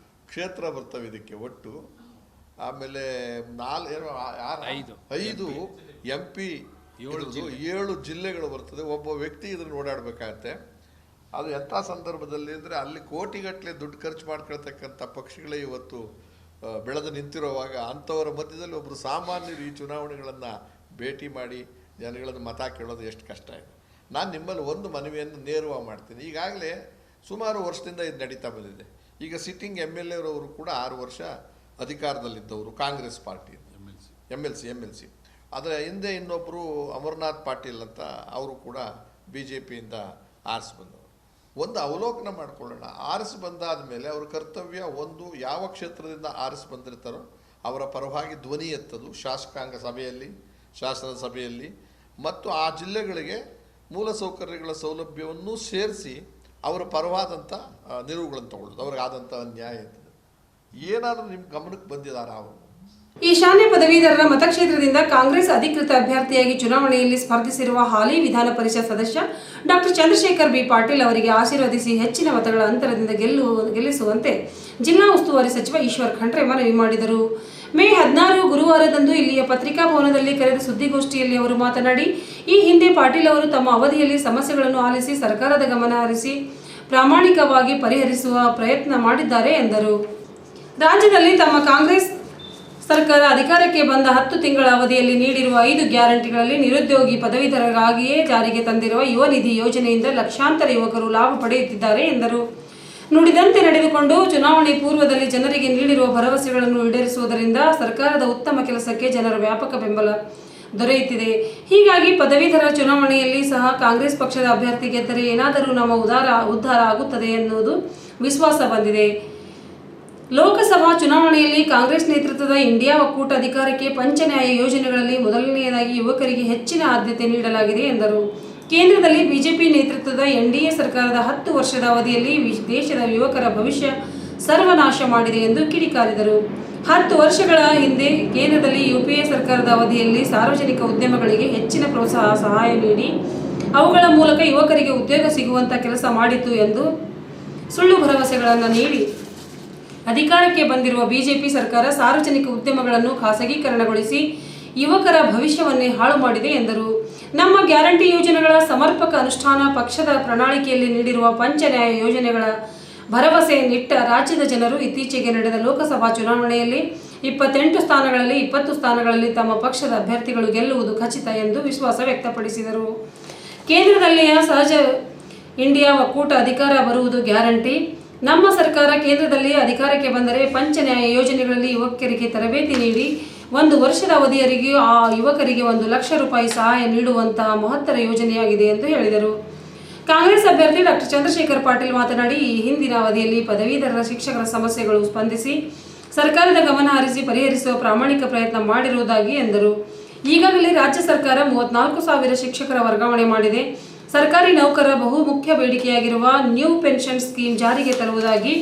ಕ್ಷೇತ್ರ ಬರ್ತವೆ ಇದಕ್ಕೆ ಒಟ್ಟು. ಆಮೇಲೆ 5 MP, 7 ಜಿಲ್ಲೆಗಳು ಬರ್ತದೆ. ಒಬ್ಬ ವ್ಯಕ್ತಿ ಇದನ್ನು ಓಡಾಡಬೇಕಾಗತ್ತೆ. ಅದು ಎಂಥ ಸಂದರ್ಭದಲ್ಲಿ ಅಂದರೆ, ಅಲ್ಲಿ ಕೋಟಿಗಟ್ಟಲೆ ದುಡ್ಡು ಖರ್ಚು ಮಾಡ್ಕೊಳ್ತಕ್ಕಂಥ ಪಕ್ಷಗಳೇ ಇವತ್ತು ಬೆಳೆದು ನಿಂತಿರುವಾಗ, ಅಂಥವರ ಮಧ್ಯದಲ್ಲಿ ಒಬ್ಬರು ಸಾಮಾನ್ಯರು ಈ ಚುನಾವಣೆಗಳನ್ನು ಭೇಟಿ ಮಾಡಿ ಜನಗಳನ್ನು ಮತ ಕೇಳೋದು ಎಷ್ಟು ಕಷ್ಟ ಇದೆ. ನಾನು ನಿಮ್ಮಲ್ಲಿ ಒಂದು ಮನವಿಯನ್ನು ನೇರವಾಗಿ ಮಾಡ್ತೀನಿ. ಈಗಾಗಲೇ ಸುಮಾರು ವರ್ಷದಿಂದ ಇದು ನಡೀತಾ ಬಂದಿದೆ. ಈಗ ಸಿಟ್ಟಿಂಗ್ MLA ಅವರು ಕೂಡ 6 ವರ್ಷ ಅಧಿಕಾರದಲ್ಲಿದ್ದವರು, ಕಾಂಗ್ರೆಸ್ ಪಾರ್ಟಿ MLC. ಅದರ ಹಿಂದೆ ಇನ್ನೊಬ್ಬರು ಅಮರನಾಥ್ ಪಾಟೀಲ್ ಅಂತ, ಅವರು ಕೂಡ BJPಯಿಂದ ಆರಿಸಿ ಬಂದವರು. ಒಂದು ಅವಲೋಕನ ಮಾಡಿಕೊಳ್ಳೋಣ. ಆರಿಸಿ ಬಂದಾದ ಮೇಲೆ ಅವ್ರ ಕರ್ತವ್ಯ ಒಂದು, ಯಾವ ಕ್ಷೇತ್ರದಿಂದ ಆರಿಸಿ ಬಂದಿರ್ತಾರೋ ಅವರ ಪರವಾಗಿ ಧ್ವನಿ ಎತ್ತದು ಶಾಸಕಾಂಗ ಸಭೆಯಲ್ಲಿ, ಶಾಸನ ಸಭೆಯಲ್ಲಿ, ಮತ್ತು ಆ ಜಿಲ್ಲೆಗಳಿಗೆ ಮೂಲಸೌಕರ್ಯಗಳ ಸೌಲಭ್ಯವನ್ನು ಸೇರಿಸಿ ಅವರ ಪರವಾದಂಥ ನಿಲುವುಗಳನ್ನು ತಗೊಳ್ಳೋದು. ಅವ್ರಿಗಾದಂಥ ನ್ಯಾಯ ಇರ್ತದೆ. ಏನಾದರೂ ನಿಮ್ಮ ಗಮನಕ್ಕೆ ಬಂದಿದ್ದಾರಾ ಅವರು? ಈಶಾನ್ಯ ಪದವೀಧರರ ಮತಕ್ಷೇತ್ರದಿಂದ ಕಾಂಗ್ರೆಸ್ ಅಧಿಕೃತ ಅಭ್ಯರ್ಥಿಯಾಗಿ ಚುನಾವಣೆಯಲ್ಲಿ ಸ್ಪರ್ಧಿಸಿರುವ ಹಾಲಿ ವಿಧಾನ ಪರಿಷತ್ ಸದಸ್ಯ ಡಾಕ್ಟರ್ ಚಂದ್ರಶೇಖರ್ ಬಿ ಪಾಟೀಲ್ ಅವರಿಗೆ ಆಶೀರ್ವದಿಸಿ ಹೆಚ್ಚಿನ ಮತಗಳ ಅಂತರದಿಂದ ಗೆಲ್ಲಿಸುವಂತೆ ಜಿಲ್ಲಾ ಉಸ್ತುವಾರಿ ಸಚಿವ ಈಶ್ವರ್ ಖಂಡ್ರೆ ಮನವಿ ಮಾಡಿದರು. ಮೇ 16 ಗುರುವಾರದಂದು ಇಲ್ಲಿಯ ಪತ್ರಿಕಾ ಭವನದಲ್ಲಿ ಕರೆದ ಸುದ್ದಿಗೋಷ್ಠಿಯಲ್ಲಿ ಅವರು ಮಾತನಾಡಿ, ಈ ಹಿಂದೆ ಪಾಟೀಲ್ ಅವರು ತಮ್ಮ ಅವಧಿಯಲ್ಲಿ ಸಮಸ್ಯೆಗಳನ್ನು ಆಲಿಸಿ ಸರ್ಕಾರದ ಗಮನ ಹರಿಸಿ ಪ್ರಾಮಾಣಿಕವಾಗಿ ಪರಿಹರಿಸುವ ಪ್ರಯತ್ನ ಮಾಡಿದ್ದಾರೆ ಎಂದರು. ರಾಜ್ಯದಲ್ಲಿ ತಮ್ಮ ಕಾಂಗ್ರೆಸ್ ಸರ್ಕಾರ ಅಧಿಕಾರಕ್ಕೆ ಬಂದ 10 ತಿಂಗಳ ಅವಧಿಯಲ್ಲಿ ನೀಡಿರುವ 5 ಗ್ಯಾರಂಟಿಗಳಲ್ಲಿ ನಿರುದ್ಯೋಗಿ ಪದವೀಧರರಿಗಾಗಿಯೇ ಜಾರಿಗೆ ತಂದಿರುವ ಯುವ ನಿಧಿ ಯೋಜನೆಯಿಂದ ಲಕ್ಷಾಂತರ ಯುವಕರು ಲಾಭ ಪಡೆಯುತ್ತಿದ್ದಾರೆ ಎಂದರು. ನುಡಿದಂತೆ ನಡೆದುಕೊಂಡು ಚುನಾವಣೆ ಪೂರ್ವದಲ್ಲಿ ಜನರಿಗೆ ನೀಡಿರುವ ಭರವಸೆಗಳನ್ನು ಈಡೇರಿಸುವುದರಿಂದ ಸರ್ಕಾರದ ಉತ್ತಮ ಕೆಲಸಕ್ಕೆ ಜನರ ವ್ಯಾಪಕ ಬೆಂಬಲ ದೊರೆಯುತ್ತಿದೆ. ಹೀಗಾಗಿ ಪದವೀಧರ ಚುನಾವಣೆಯಲ್ಲಿ ಸಹ ಕಾಂಗ್ರೆಸ್ ಪಕ್ಷದ ಅಭ್ಯರ್ಥಿ ಗೆದ್ದರೆ ಏನಾದರೂ ನಮ್ಮ ಉದ್ಧಾರ ಆಗುತ್ತದೆ ಎನ್ನುವುದು ವಿಶ್ವಾಸ ಬಂದಿದೆ. ಲೋಕಸಭಾ ಚುನಾವಣೆಯಲ್ಲಿ ಕಾಂಗ್ರೆಸ್ ನೇತೃತ್ವದ ಇಂಡಿಯಾ ಒಕ್ಕೂಟ ಅಧಿಕಾರಕ್ಕೆ ಪಂಚನ್ಯಾಯ ಯೋಜನೆಗಳಲ್ಲಿ ಮೊದಲನೆಯದಾಗಿ ಯುವಕರಿಗೆ ಹೆಚ್ಚಿನ ಆದ್ಯತೆ ನೀಡಲಾಗಿದೆ ಎಂದರು. ಕೇಂದ್ರದಲ್ಲಿ ಬಿಜೆಪಿ ನೇತೃತ್ವದ NDA ಸರ್ಕಾರದ 10 ವರ್ಷದ ಅವಧಿಯಲ್ಲಿ ದೇಶದ ಯುವಕರ ಭವಿಷ್ಯ ಸರ್ವನಾಶ ಮಾಡಿದೆ ಎಂದು ಕಿಡಿಕಾರಿದರು. 10 ವರ್ಷಗಳ ಹಿಂದೆ ಕೇಂದ್ರದಲ್ಲಿ UPA ಸರ್ಕಾರದ ಅವಧಿಯಲ್ಲಿ ಸಾರ್ವಜನಿಕ ಉದ್ಯಮಗಳಿಗೆ ಹೆಚ್ಚಿನ ಪ್ರೋತ್ಸಾಹ ಸಹಾಯ ನೀಡಿ ಅವುಗಳ ಮೂಲಕ ಯುವಕರಿಗೆ ಉದ್ಯೋಗ ಸಿಗುವಂಥ ಕೆಲಸ ಮಾಡಿತು ಎಂದು ಸುಳ್ಳು ಭರವಸೆಗಳನ್ನು ನೀಡಿ ಅಧಿಕಾರಕ್ಕೆ ಬಂದಿರುವ ಬಿಜೆಪಿ ಸರ್ಕಾರ ಸಾರ್ವಜನಿಕ ಉದ್ಯಮಗಳನ್ನು ಖಾಸಗೀಕರಣಗೊಳಿಸಿ ಯುವಕರ ಭವಿಷ್ಯವನ್ನೇ ಹಾಳು ಮಾಡಿದೆ ಎಂದರು. ನಮ್ಮ ಗ್ಯಾರಂಟಿ ಯೋಜನೆಗಳ ಸಮರ್ಪಕ ಅನುಷ್ಠಾನ, ಪಕ್ಷದ ಪ್ರಣಾಳಿಕೆಯಲ್ಲಿ ನೀಡಿರುವ ಪಂಚನ್ಯಾಯ ಯೋಜನೆಗಳ ಭರವಸೆಯನ್ನಿಟ್ಟ ರಾಜ್ಯದ ಜನರು ಇತ್ತೀಚೆಗೆ ನಡೆದ ಲೋಕಸಭಾ ಚುನಾವಣೆಯಲ್ಲಿ 28 ಸ್ಥಾನಗಳಲ್ಲಿ 20 ಸ್ಥಾನಗಳಲ್ಲಿ ತಮ್ಮ ಪಕ್ಷದ ಅಭ್ಯರ್ಥಿಗಳು ಗೆಲ್ಲುವುದು ಖಚಿತ ಎಂದು ವಿಶ್ವಾಸ ವ್ಯಕ್ತಪಡಿಸಿದರು. ಕೇಂದ್ರದಲ್ಲಿಯ ಸಹಜ ಇಂಡಿಯಾ ಒಕ್ಕೂಟ ಅಧಿಕಾರ ಬರುವುದು ಗ್ಯಾರಂಟಿ. ನಮ್ಮ ಸರ್ಕಾರ ಕೇಂದ್ರದಲ್ಲಿ ಅಧಿಕಾರಕ್ಕೆ ಬಂದರೆ ಪಂಚನ್ಯಾಯ ಯೋಜನೆಗಳಲ್ಲಿ ಯುವಕರಿಗೆ ತರಬೇತಿ ನೀಡಿ 1 ವರ್ಷದ ಅವಧಿಯವರೆಗೆ ಆ ಯುವಕರಿಗೆ 1 ಲಕ್ಷ ರೂಪಾಯಿ ಸಹಾಯ ನೀಡುವಂತಹ ಮಹತ್ತರ ಯೋಜನೆಯಾಗಿದೆ ಎಂದು ಹೇಳಿದರು. ಕಾಂಗ್ರೆಸ್ ಅಭ್ಯರ್ಥಿ ಡಾಕ್ಟರ್ ಚಂದ್ರಶೇಖರ್ ಪಾಟೀಲ್ ಮಾತನಾಡಿ, ಈ ಹಿಂದಿನ ಅವಧಿಯಲ್ಲಿ ಪದವೀಧರರ ಶಿಕ್ಷಕರ ಸಮಸ್ಯೆಗಳು ಸ್ಪಂದಿಸಿ ಸರ್ಕಾರದ ಗಮನ ಹರಿಸಿ ಪರಿಹರಿಸುವ ಪ್ರಾಮಾಣಿಕ ಪ್ರಯತ್ನ ಮಾಡಿರುವುದಾಗಿ ಎಂದರು. ಈಗಾಗಲೇ ರಾಜ್ಯ ಸರ್ಕಾರ 34,000 ಶಿಕ್ಷಕರ ವರ್ಗಾವಣೆ ಮಾಡಿದೆ. ಸರ್ಕಾರಿ ನೌಕರರ ಬಹುಮುಖ್ಯ ಬೇಡಿಕೆಯಾಗಿರುವ ನ್ಯೂ ಪೆನ್ಷನ್ ಸ್ಕೀಮ್ ಜಾರಿಗೆ ತರುವುದಾಗಿ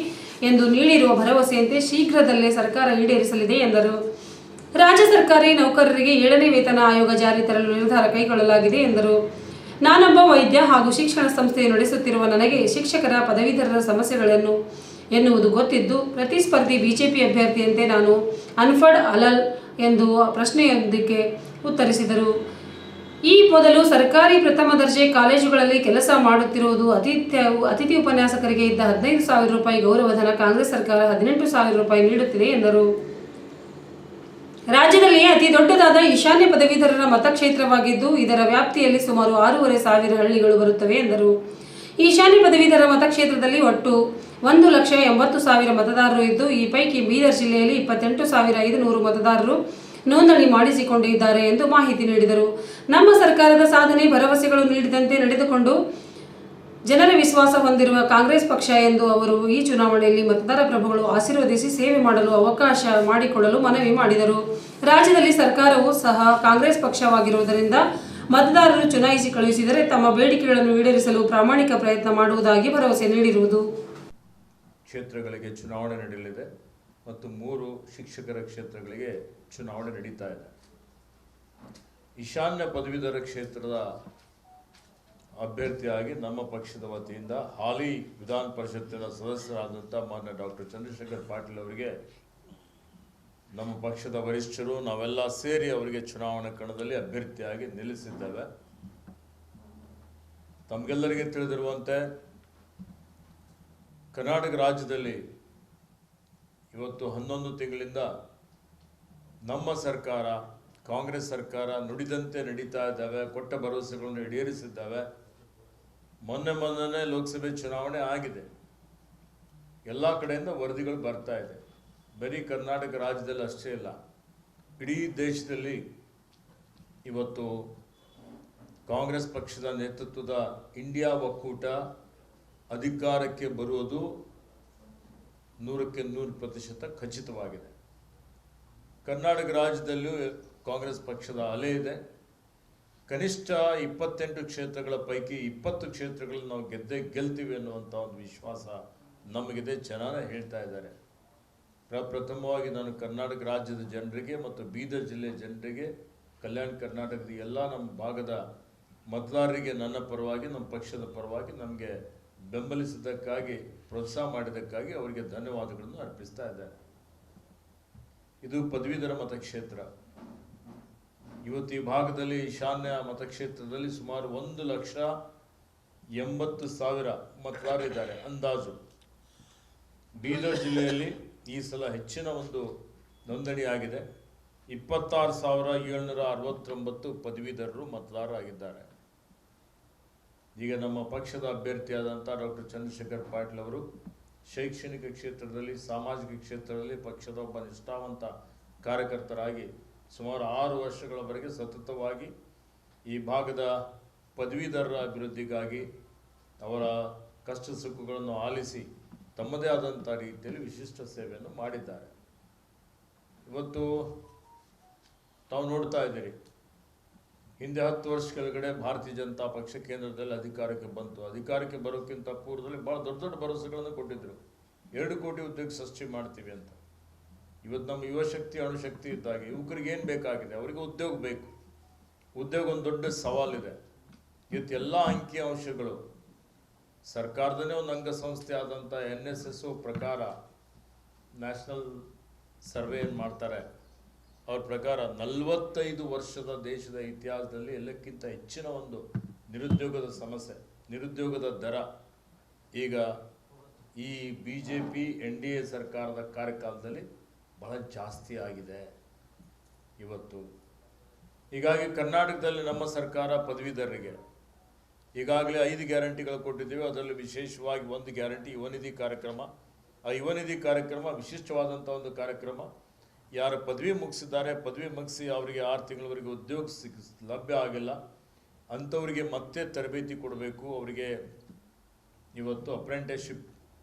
ಎಂದು ನೀಡಿರುವ ಭರವಸೆಯಂತೆ ಶೀಘ್ರದಲ್ಲೇ ಸರ್ಕಾರ ಈಡೇರಿಸಲಿದೆ ಎಂದರು. ರಾಜ್ಯ ಸರ್ಕಾರಿ ನೌಕರರಿಗೆ 7ನೇ ವೇತನ ಆಯೋಗ ಜಾರಿ ತರಲು ನಿರ್ಧಾರ ಕೈಗೊಳ್ಳಲಾಗಿದೆ ಎಂದರು. ನಾನೊಬ್ಬ ವೈದ್ಯ ಹಾಗೂ ಶಿಕ್ಷಣ ಸಂಸ್ಥೆ ನಡೆಸುತ್ತಿರುವ ನನಗೆ ಶಿಕ್ಷಕರ ಪದವೀಧರರ ಸಮಸ್ಯೆಗಳನ್ನು ಎನ್ನುವುದು ಗೊತ್ತಿದ್ದು, ಪ್ರತಿಸ್ಪರ್ಧಿ ಬಿಜೆಪಿ ಅಭ್ಯರ್ಥಿಯಂತೆ ನಾನು ಅನ್ಫರ್ಡ್ ಅಲಲ್ ಎಂದು ಪ್ರಶ್ನೆಯೊಂದಕ್ಕೆ ಉತ್ತರಿಸಿದರು. ಈ ಮೊದಲು ಸರ್ಕಾರಿ ಪ್ರಥಮ ದರ್ಜೆ ಕಾಲೇಜುಗಳಲ್ಲಿ ಕೆಲಸ ಮಾಡುತ್ತಿರುವುದು ಅತಿಥಿ ಉಪನ್ಯಾಸಕರಿಗೆ ಇದ್ದ 15,000 ರೂಪಾಯಿ ಗೌರವಧನ ಕಾಂಗ್ರೆಸ್ ಸರ್ಕಾರ 18,000 ರೂಪಾಯಿ ನೀಡುತ್ತಿದೆ ಎಂದರು. ರಾಜ್ಯದಲ್ಲಿಯೇ ಅತಿ ದೊಡ್ಡದಾದ ಈಶಾನ್ಯ ಪದವೀಧರರ ಮತಕ್ಷೇತ್ರವಾಗಿದ್ದು, ಇದರ ವ್ಯಾಪ್ತಿಯಲ್ಲಿ ಸುಮಾರು 6,500 ಹಳ್ಳಿಗಳು ಬರುತ್ತವೆ ಎಂದರು. ಈಶಾನ್ಯ ಪದವೀಧರ ಮತಕ್ಷೇತ್ರದಲ್ಲಿ ಒಟ್ಟು 1,80,000 ಮತದಾರರು ಇದ್ದು, ಈ ಪೈಕಿ ಬೀದರ್ ಜಿಲ್ಲೆಯಲ್ಲಿ 28,500 ಮತದಾರರು ನೋಂದಣಿ ಮಾಡಿಸಿಕೊಂಡಿದ್ದಾರೆ ಎಂದು ಮಾಹಿತಿ ನೀಡಿದರು. ನಮ್ಮ ಸರ್ಕಾರದ ಸಾಧನೆ, ಭರವಸೆಗಳು ನೀಡಿದಂತೆ ನಡೆದುಕೊಂಡು ಜನರ ವಿಶ್ವಾಸ ಹೊಂದಿರುವ ಕಾಂಗ್ರೆಸ್ ಪಕ್ಷ ಎಂದು ಅವರು ಈ ಚುನಾವಣೆಯಲ್ಲಿ ಮತದಾರ ಪ್ರಭುಗಳು ಆಶೀರ್ವದಿಸಿ ಸೇವೆ ಮಾಡಲು ಅವಕಾಶ ಮಾಡಿಕೊಡಲು ಮನವಿ ಮಾಡಿದರು. ರಾಜ್ಯದಲ್ಲಿ ಸರ್ಕಾರವು ಸಹ ಕಾಂಗ್ರೆಸ್ ಪಕ್ಷವಾಗಿರುವುದರಿಂದ ಮತದಾರರು ಚುನಾಯಿಸಿ ಕಳುಹಿಸಿದರೆ ತಮ್ಮ ಬೇಡಿಕೆಗಳನ್ನು ಈಡೇರಿಸಲು ಪ್ರಾಮಾಣಿಕ ಪ್ರಯತ್ನ ಮಾಡುವುದಾಗಿ ಭರವಸೆ ನೀಡಿರುವುದು. ಕ್ಷೇತ್ರಗಳಿಗೆ ಚುನಾವಣೆ ನಡೆಯಲಿದೆ ಮತ್ತು 3 ಶಿಕ್ಷಕರ ಕ್ಷೇತ್ರಗಳಿಗೆ ಚುನಾವಣೆ ನಡೀತಾ ಇದೆ. ಈಶಾನ್ಯ ಪದವೀಧರ ಕ್ಷೇತ್ರದ ಅಭ್ಯರ್ಥಿಯಾಗಿ ನಮ್ಮ ಪಕ್ಷದ ವತಿಯಿಂದ ಹಾಲಿ ವಿಧಾನ ಪರಿಷತ್ತಿನ ಸದಸ್ಯರಾದಂಥ ಮಾನ್ಯ ಡಾಕ್ಟರ್ ಚಂದ್ರಶೇಖರ್ ಪಾಟೀಲ್ ಅವರಿಗೆ ನಮ್ಮ ಪಕ್ಷದ ವರಿಷ್ಠರು ನಾವೆಲ್ಲ ಸೇರಿ ಅವರಿಗೆ ಚುನಾವಣಾ ಕಣದಲ್ಲಿ ಅಭ್ಯರ್ಥಿಯಾಗಿ ನಿಲ್ಲಿಸಿದ್ದೇವೆ. ತಮಗೆಲ್ಲರಿಗೆ ತಿಳಿದಿರುವಂತೆ ಕರ್ನಾಟಕ ರಾಜ್ಯದಲ್ಲಿ ಇವತ್ತು 11 ತಿಂಗಳಿಂದ ನಮ್ಮ ಸರ್ಕಾರ, ಕಾಂಗ್ರೆಸ್ ಸರ್ಕಾರ ನುಡಿದಂತೆ ನಡೀತಾ ಇದ್ದಾವೆ, ಕೊಟ್ಟ ಭರವಸೆಗಳನ್ನು ಈಡೇರಿಸಿದ್ದಾವೆ. ಮೊನ್ನೆ ಲೋಕಸಭೆ ಚುನಾವಣೆ ಆಗಿದೆ. ಎಲ್ಲ ಕಡೆಯಿಂದ ವರದಿಗಳು ಬರ್ತಾ ಇದೆ. ಬರೀ ಕರ್ನಾಟಕ ರಾಜ್ಯದಲ್ಲಿ ಅಷ್ಟೇ ಇಲ್ಲ, ಇಡೀ ದೇಶದಲ್ಲಿ ಇವತ್ತು ಕಾಂಗ್ರೆಸ್ ಪಕ್ಷದ ನೇತೃತ್ವದ ಇಂಡಿಯಾ ಒಕ್ಕೂಟ ಅಧಿಕಾರಕ್ಕೆ ಬರುವುದು 100ಕ್ಕೆ 100% ಖಚಿತವಾಗಿದೆ. ಕರ್ನಾಟಕ ರಾಜ್ಯದಲ್ಲೂ ಕಾಂಗ್ರೆಸ್ ಪಕ್ಷದ ಅಲೆ ಇದೆ. ಕನಿಷ್ಠ 28 ಕ್ಷೇತ್ರಗಳ ಪೈಕಿ 20 ಕ್ಷೇತ್ರಗಳಲ್ಲಿ ನಾವು ಗೆಲ್ತೀವಿ ಅನ್ನುವಂಥ ಒಂದು ವಿಶ್ವಾಸ ನಮಗಿದೆ. ಜನನೇ ಹೇಳ್ತಾ ಇದ್ದಾರೆ. ಪ್ರಪ್ರಥಮವಾಗಿ ನಾನು ಕರ್ನಾಟಕ ರಾಜ್ಯದ ಜನರಿಗೆ ಮತ್ತು ಬೀದರ್ ಜಿಲ್ಲೆಯ ಜನರಿಗೆ, ಕಲ್ಯಾಣ ಕರ್ನಾಟಕದ ಎಲ್ಲ ನಮ್ಮ ಭಾಗದ ಮತದಾರರಿಗೆ ನನ್ನ ಪರವಾಗಿ, ನಮ್ಮ ಪಕ್ಷದ ಪರವಾಗಿ ನಮಗೆ ಬೆಂಬಲಿಸಿದ್ದಕ್ಕಾಗಿ, ಪ್ರೋತ್ಸಾಹ ಮಾಡಿದ್ದಕ್ಕಾಗಿ ಅವರಿಗೆ ಧನ್ಯವಾದಗಳನ್ನು ಅರ್ಪಿಸ್ತಾ ಇದ್ದಾರೆ. ಇದು ಪದವೀಧರ ಮತಕ್ಷೇತ್ರ. ಇವತ್ತು ಈ ಭಾಗದಲ್ಲಿ ಈಶಾನ್ಯ ಮತಕ್ಷೇತ್ರದಲ್ಲಿ ಸುಮಾರು 1,80,000 ಮತದಾರರಿದ್ದಾರೆ ಅಂದಾಜು. ಬೀದರ್ ಜಿಲ್ಲೆಯಲ್ಲಿ ಈ ಸಲ ಹೆಚ್ಚಿನ ಒಂದು ನೋಂದಣಿಯಾಗಿದೆ. 26,769 ಪದವೀಧರರು ಮತದಾರರಾಗಿದ್ದಾರೆ. ಈಗ ನಮ್ಮ ಪಕ್ಷದ ಅಭ್ಯರ್ಥಿಯಾದಂಥ ಡಾಕ್ಟರ್ ಚಂದ್ರಶೇಖರ್ ಪಾಟೀಲ್ ಅವರು ಶೈಕ್ಷಣಿಕ ಕ್ಷೇತ್ರದಲ್ಲಿ, ಸಾಮಾಜಿಕ ಕ್ಷೇತ್ರದಲ್ಲಿ ಪಕ್ಷದ ಒಬ್ಬ ನಿಷ್ಠಾವಂತ ಕಾರ್ಯಕರ್ತರಾಗಿ ಸುಮಾರು 6 ವರ್ಷಗಳವರೆಗೆ ಸತತವಾಗಿ ಈ ಭಾಗದ ಪದವೀಧರರ ಅಭಿವೃದ್ಧಿಗಾಗಿ ಅವರ ಕಷ್ಟ ಸುಖಗಳನ್ನು ಆಲಿಸಿ ತಮ್ಮದೇ ಆದಂಥ ರೀತಿಯಲ್ಲಿ ವಿಶಿಷ್ಟ ಸೇವೆಯನ್ನು ಮಾಡಿದ್ದಾರೆ. ಇವತ್ತು ತಾವು ನೋಡ್ತಾ ಇದ್ದೀರಿ, ಹಿಂದೆ 10 ವರ್ಷ ಕೆಳಗಡೆ ಭಾರತೀಯ ಜನತಾ ಪಕ್ಷ ಕೇಂದ್ರದಲ್ಲಿ ಅಧಿಕಾರಕ್ಕೆ ಬಂತು. ಅಧಿಕಾರಕ್ಕೆ ಬರೋಕ್ಕಿಂತ ಪೂರ್ವದಲ್ಲಿ ಭಾಳ ದೊಡ್ಡ ದೊಡ್ಡ ಭರವಸೆಗಳನ್ನು ಕೊಟ್ಟಿದ್ದರು. 2 ಕೋಟಿ ಉದ್ಯೋಗ ಸೃಷ್ಟಿ ಮಾಡ್ತೀವಿ ಅಂತ. ಇವತ್ತು ನಮ್ಮ ಯುವಶಕ್ತಿ, ಅಣುಶಕ್ತಿ ಇದ್ದಾಗ ಯುವಕರಿಗೆ ಏನು ಬೇಕಾಗಿದೆ? ಅವರಿಗೆ ಉದ್ಯೋಗ ಬೇಕು. ಉದ್ಯೋಗ ಒಂದು ದೊಡ್ಡ ಸವಾಲಿದೆ. ಇವತ್ತು ಎಲ್ಲ ಅಂಕಿಅಂಶಗಳು ಸರ್ಕಾರದನೇ ಒಂದು ಅಂಗಸಂಸ್ಥೆ ಆದಂಥ NSS ಪ್ರಕಾರ, ನ್ಯಾಷನಲ್ ಸರ್ವೆ ಏನು ಮಾಡ್ತಾರೆ, ಅವ್ರ ಪ್ರಕಾರ 45 ವರ್ಷದ ದೇಶದ ಇತಿಹಾಸದಲ್ಲಿ ಎಲ್ಲಕ್ಕಿಂತ ಹೆಚ್ಚಿನ ಒಂದು ನಿರುದ್ಯೋಗದ ಸಮಸ್ಯೆ, ನಿರುದ್ಯೋಗದ ದರ ಈಗ ಈ BJP NDA ಸರ್ಕಾರದ ಕಾರ್ಯಕಾಲದಲ್ಲಿ ಬಹಳ ಜಾಸ್ತಿ ಆಗಿದೆ ಇವತ್ತು. ಹೀಗಾಗಿ ಕರ್ನಾಟಕದಲ್ಲಿ ನಮ್ಮ ಸರ್ಕಾರ ಪದವೀಧರರಿಗೆ ಈಗಾಗಲೇ 5 ಗ್ಯಾರಂಟಿಗಳು ಕೊಟ್ಟಿದ್ದೀವಿ. ಅದರಲ್ಲಿ ವಿಶೇಷವಾಗಿ ಒಂದು ಗ್ಯಾರಂಟಿ ಯುವನಿಧಿ ಕಾರ್ಯಕ್ರಮ. ಆ ಯುವನಿಧಿ ಕಾರ್ಯಕ್ರಮ ವಿಶಿಷ್ಟವಾದಂಥ ಒಂದು ಕಾರ್ಯಕ್ರಮ. ಯಾರು ಪದವಿ ಮುಗಿಸಿದ್ದಾರೆ, ಪದವಿ ಮುಗಿಸಿ ಅವರಿಗೆ 6 ತಿಂಗಳವರೆಗೆ ಉದ್ಯೋಗ ಲಭ್ಯ ಆಗಿಲ್ಲ ಅಂಥವರಿಗೆ ಮತ್ತೆ ತರಬೇತಿ ಕೊಡಬೇಕು. ಅವರಿಗೆ ಇವತ್ತು ಅಪ್ರೆಂಟಿಸ್ಶಿಪ್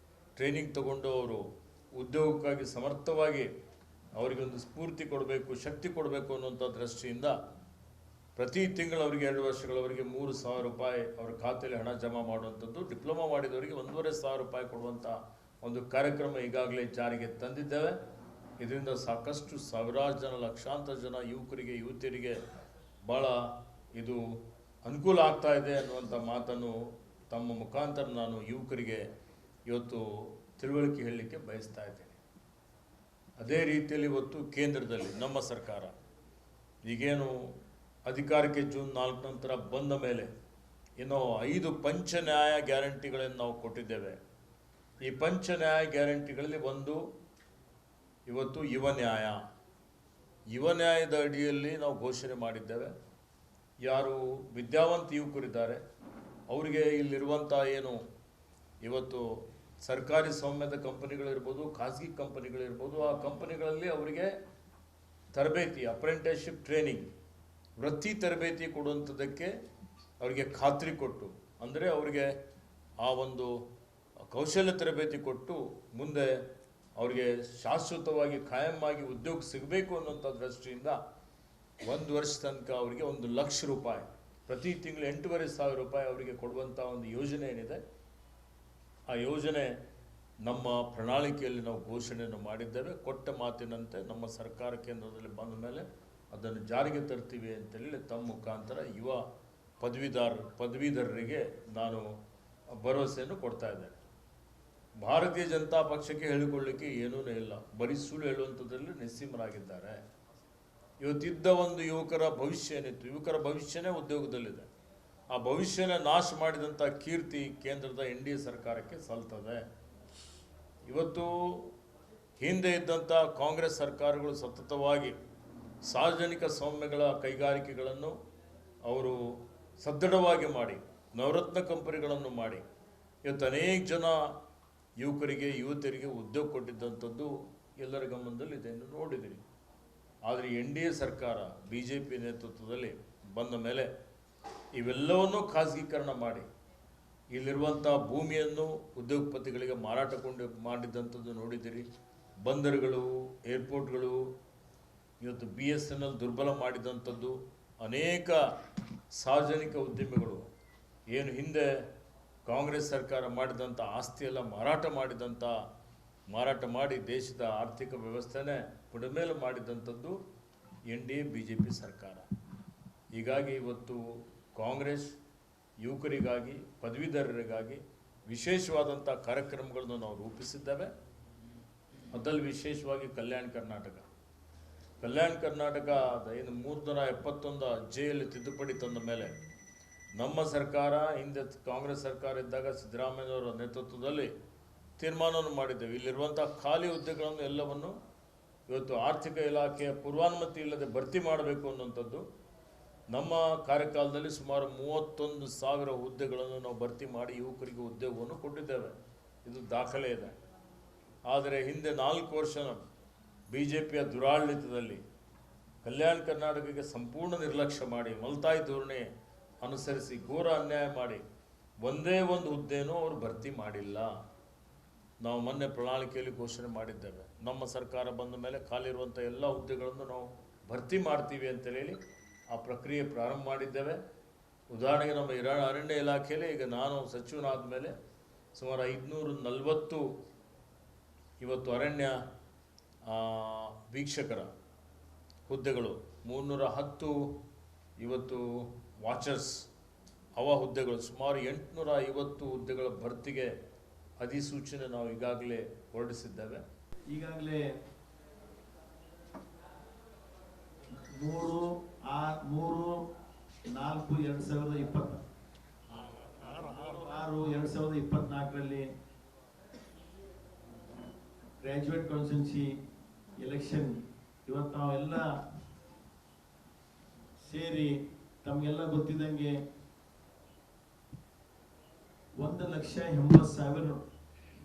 ಟ್ರೈನಿಂಗ್ ತಗೊಂಡು ಅವರು ಉದ್ಯೋಗಕ್ಕಾಗಿ ಸಮರ್ಥವಾಗಿ ಅವರಿಗೆ ಒಂದು ಸ್ಫೂರ್ತಿ ಕೊಡಬೇಕು, ಶಕ್ತಿ ಕೊಡಬೇಕು ಅನ್ನುವಂಥ ದೃಷ್ಟಿಯಿಂದ ಪ್ರತಿ ತಿಂಗಳು ಅವರಿಗೆ 2 ವರ್ಷಗಳವರೆಗೆ 3,000 ರೂಪಾಯಿ ಅವರ ಖಾತೆಯಲ್ಲಿ ಹಣ ಜಮಾ ಮಾಡುವಂಥದ್ದು. ಡಿಪ್ಲೊಮಾ ಮಾಡಿದವರಿಗೆ 1,500 ರೂಪಾಯಿ ಕೊಡುವಂಥ ಒಂದು ಕಾರ್ಯಕ್ರಮ ಈಗಾಗಲೇ ಜಾರಿಗೆ ತಂದಿದ್ದೇವೆ. ಇದರಿಂದ ಸಾಕಷ್ಟು ಸಾವಿರಾರು ಜನ, ಲಕ್ಷಾಂತರ ಜನ ಯುವಕರಿಗೆ, ಯುವತಿಯರಿಗೆ ಭಾಳ ಇದು ಅನುಕೂಲ ಆಗ್ತಾ ಇದೆ ಅನ್ನುವಂಥ ಮಾತನ್ನು ತಮ್ಮ ಮುಖಾಂತರ ನಾನು ಯುವಕರಿಗೆ ಇವತ್ತು ತಿಳುವಳಿಕೆ ಹೇಳಲಿಕ್ಕೆ ಬಯಸ್ತಾ ಇದ್ದೇನೆ. ಅದೇ ರೀತಿಯಲ್ಲಿ ಇವತ್ತು ಕೇಂದ್ರದಲ್ಲಿ ನಮ್ಮ ಸರ್ಕಾರ ಈಗೇನು ಅಧಿಕಾರಕ್ಕೆ ಜೂನ್ 4 ನಂತರ ಬಂದ ಮೇಲೆ ಇನ್ನು 5 ಪಂಚ ನ್ಯಾಯ ಗ್ಯಾರಂಟಿಗಳನ್ನು ನಾವು ಕೊಟ್ಟಿದ್ದೇವೆ. ಈ ಪಂಚ ನ್ಯಾಯ ಗ್ಯಾರಂಟಿಗಳಲ್ಲಿ ಒಂದು ಇವತ್ತು ಯುವ ನ್ಯಾಯದ ಅಡಿಯಲ್ಲಿ ನಾವು ಘೋಷಣೆ ಮಾಡಿದ್ದೇವೆ. ಯಾರು ವಿದ್ಯಾವಂತ ಯುವಕರಿದ್ದಾರೆ ಅವರಿಗೆ ಇಲ್ಲಿರುವಂಥ ಏನು ಇವತ್ತು ಸರ್ಕಾರಿ ಸ್ವಾಮ್ಯದ ಕಂಪನಿಗಳಿರ್ಬೋದು, ಖಾಸಗಿ ಕಂಪನಿಗಳಿರ್ಬೋದು, ಆ ಕಂಪನಿಗಳಲ್ಲಿ ಅವರಿಗೆ ತರಬೇತಿ, ಅಪ್ರೆಂಟಿಸ್ಶಿಪ್ ಟ್ರೈನಿಂಗ್, ವೃತ್ತಿ ತರಬೇತಿ ಕೊಡುವಂಥದ್ದಕ್ಕೆ ಅವರಿಗೆ ಖಾತ್ರಿ ಕೊಟ್ಟು, ಅಂದರೆ ಅವರಿಗೆ ಆ ಒಂದು ಕೌಶಲ್ಯ ತರಬೇತಿ ಕೊಟ್ಟು ಮುಂದೆ ಅವರಿಗೆ ಶಾಶ್ವತವಾಗಿ ಖಾಯಮಾಗಿ ಉದ್ಯೋಗ ಸಿಗಬೇಕು ಅನ್ನೋಂಥ ದೃಷ್ಟಿಯಿಂದ 1 ವರ್ಷ ತನಕ ಅವರಿಗೆ 1 ಲಕ್ಷ ರೂಪಾಯಿ ಪ್ರತಿ ತಿಂಗಳು 8,500 ರೂಪಾಯಿ ಅವರಿಗೆ ಕೊಡುವಂಥ ಒಂದು ಯೋಜನೆ ಏನಿದೆ, ಆ ಯೋಜನೆ ನಮ್ಮ ಪ್ರಣಾಳಿಕೆಯಲ್ಲಿ ನಾವು ಘೋಷಣೆಯನ್ನು ಮಾಡಿದ್ದೇವೆ. ಕೊಟ್ಟ ಮಾತಿನಂತೆ ನಮ್ಮ ಸರ್ಕಾರ ಕೇಂದ್ರದಲ್ಲಿ ಬಂದ ಮೇಲೆ ಅದನ್ನು ಜಾರಿಗೆ ತರ್ತೀವಿ ಅಂತೇಳಿ ತಮ್ಮ ಮುಖಾಂತರ ಯುವ ಪದವೀಧರರಿಗೆ ನಾನು ಭರವಸೆಯನ್ನು ಕೊಡ್ತಾ ಇದ್ದೇನೆ. ಭಾರತೀಯ ಜನತಾ ಪಕ್ಷಕ್ಕೆ ಹೇಳಿಕೊಳ್ಳಿಕ್ಕೆ ಏನೂ ಇಲ್ಲ, ಬರೀ ಸುಳ್ಳು ಹೇಳುವಂಥದ್ರಲ್ಲಿ ನಿಸ್ಸೀಮರಾಗಿದ್ದಾರೆ. ಇವತ್ತಿದ್ದ ಒಂದು ಯುವಕರ ಭವಿಷ್ಯ ಏನಿತ್ತು, ಯುವಕರ ಭವಿಷ್ಯನೇ ಉದ್ಯೋಗದಲ್ಲಿದೆ. ಆ ಭವಿಷ್ಯನ ನಾಶ ಮಾಡಿದಂಥ ಕೀರ್ತಿ ಕೇಂದ್ರದ NDA ಸರ್ಕಾರಕ್ಕೆ ಸಲ್ತದೆ. ಇವತ್ತು ಹಿಂದೆ ಇದ್ದಂಥ ಕಾಂಗ್ರೆಸ್ ಸರ್ಕಾರಗಳು ಸತತವಾಗಿ ಸಾರ್ವಜನಿಕ ಸ್ವಾಮ್ಯಗಳ ಕೈಗಾರಿಕೆಗಳನ್ನು ಅವರು ಸದೃಢವಾಗಿ ಮಾಡಿ, ನವರತ್ನ ಕಂಪನಿಗಳನ್ನು ಮಾಡಿ ಇವತ್ತು ಅನೇಕ ಜನ ಯುವಕರಿಗೆ ಯುವತಿಯರಿಗೆ ಉದ್ಯೋಗ ಕೊಟ್ಟಿದ್ದಂಥದ್ದು ಎಲ್ಲರ ಗಮನದಲ್ಲಿದೆ ಎಂದು ನೋಡಿದ್ದೀರಿ. ಆದರೆ NDA ಸರ್ಕಾರ BJP ನೇತೃತ್ವದಲ್ಲಿ ಬಂದ ಮೇಲೆ ಇವೆಲ್ಲವನ್ನೂ ಖಾಸಗೀಕರಣ ಮಾಡಿ ಇಲ್ಲಿರುವಂಥ ಭೂಮಿಯನ್ನು ಉದ್ಯೋಗಪತಿಗಳಿಗೆ ಮಾಡಿದ್ದಂಥದ್ದು ನೋಡಿದ್ದೀರಿ. ಬಂದರುಗಳು, ಏರ್ಪೋರ್ಟ್ಗಳು, ಇವತ್ತು BSNL ದುರ್ಬಲ ಮಾಡಿದಂಥದ್ದು, ಅನೇಕ ಸಾರ್ವಜನಿಕ ಉದ್ಯಮಿಗಳು ಏನು ಹಿಂದೆ ಕಾಂಗ್ರೆಸ್ ಸರ್ಕಾರ ಮಾಡಿದಂಥ ಆಸ್ತಿಯೆಲ್ಲ ಮಾರಾಟ ಮಾಡಿ ದೇಶದ ಆರ್ಥಿಕ ವ್ಯವಸ್ಥೆನೇ ಬುಡಮೇಲೆ ಮಾಡಿದಂಥದ್ದು NDA BJP ಸರ್ಕಾರ. ಹೀಗಾಗಿ ಇವತ್ತು ಕಾಂಗ್ರೆಸ್ ಯುವಕರಿಗಾಗಿ, ಪದವೀಧರರಿಗಾಗಿ ವಿಶೇಷವಾದಂಥ ಕಾರ್ಯಕ್ರಮಗಳನ್ನು ನಾವು ರೂಪಿಸಿದ್ದೇವೆ. ಅದರಲ್ಲಿ ವಿಶೇಷವಾಗಿ ಕಲ್ಯಾಣ ಕರ್ನಾಟಕದ ಏನು 371 ಜೆಯಲ್ಲಿ ತಿದ್ದುಪಡಿ ತಂದ ಮೇಲೆ ನಮ್ಮ ಸರ್ಕಾರ, ಹಿಂದೆ ಕಾಂಗ್ರೆಸ್ ಸರ್ಕಾರ ಇದ್ದಾಗ ಸಿದ್ದರಾಮಯ್ಯನವರ ನೇತೃತ್ವದಲ್ಲಿ ತೀರ್ಮಾನವನ್ನು ಮಾಡಿದ್ದೇವೆ. ಇಲ್ಲಿರುವಂಥ ಖಾಲಿ ಹುದ್ದೆಗಳನ್ನು ಎಲ್ಲವನ್ನು ಇವತ್ತು ಆರ್ಥಿಕ ಇಲಾಖೆಯ ಪೂರ್ವಾನುಮತಿ ಇಲ್ಲದೆ ಭರ್ತಿ ಮಾಡಬೇಕು ಅನ್ನುವಂಥದ್ದು ನಮ್ಮ ಕಾರ್ಯಕಾಲದಲ್ಲಿ ಸುಮಾರು 31,000 ಹುದ್ದೆಗಳನ್ನು ನಾವು ಭರ್ತಿ ಮಾಡಿ ಯುವಕರಿಗೆ ಉದ್ಯೋಗವನ್ನು ಕೊಟ್ಟಿದ್ದೇವೆ. ಇದು ದಾಖಲೆ ಇದೆ. ಆದರೆ ಹಿಂದೆ 4 ವರ್ಷ BJPಯ ದುರಾಡಳಿತದಲ್ಲಿ ಕಲ್ಯಾಣ ಕರ್ನಾಟಕಕ್ಕೆ ಸಂಪೂರ್ಣ ನಿರ್ಲಕ್ಷ್ಯ ಮಾಡಿ, ಮಲ್ತಾಯಿ ಧೋರಣೆ ಅನುಸರಿಸಿ ಘೋರ ಅನ್ಯಾಯ ಮಾಡಿ ಒಂದೇ ಒಂದು ಹುದ್ದೆನೂ ಅವರು ಭರ್ತಿ ಮಾಡಿಲ್ಲ. ನಾವು ಮೊನ್ನೆ ಪ್ರಣಾಳಿಕೆಯಲ್ಲಿ ಘೋಷಣೆ ಮಾಡಿದ್ದೇವೆ, ನಮ್ಮ ಸರ್ಕಾರ ಬಂದ ಮೇಲೆ ಖಾಲಿ ಇರುವಂಥ ಎಲ್ಲ ಹುದ್ದೆಗಳನ್ನು ನಾವು ಭರ್ತಿ ಮಾಡ್ತೀವಿ ಅಂತೇಳಿ ಆ ಪ್ರಕ್ರಿಯೆ ಪ್ರಾರಂಭ ಮಾಡಿದ್ದೇವೆ. ಉದಾಹರಣೆಗೆ ನಮ್ಮ ಅರಣ್ಯ ಇಲಾಖೆಯಲ್ಲಿ ಈಗ ನಾನು ಸಚಿವನಾದ ಮೇಲೆ ಸುಮಾರು 540 ಇವತ್ತು ಅರಣ್ಯ ವೀಕ್ಷಕರ ಹುದ್ದೆಗಳು, 310 ಇವತ್ತು ವಾಚರ್ಸ್ ಹುದ್ದೆಗಳು, ಸುಮಾರು 850 ಹುದ್ದೆಗಳ ಭರ್ತಿಗೆ ಅಧಿಸೂಚನೆ ನಾವು ಈಗಾಗಲೇ ಹೊರಡಿಸಿದ್ದೇವೆ. ಈಗಾಗಲೇ 3/4/2024ರಲ್ಲಿ ಗ್ರ್ಯಾಜುಯೇಟ್ ಕಾನ್ಸ್ಟಿಟ್ಯೂನ್ಸಿ ಎಲೆಕ್ಷನ್ ಇವತ್ತು ನಾವೆಲ್ಲ ಸೇರಿ ತಮಗೆಲ್ಲ ಗೊತ್ತಿದ್ದಂಗೆ 1,80,000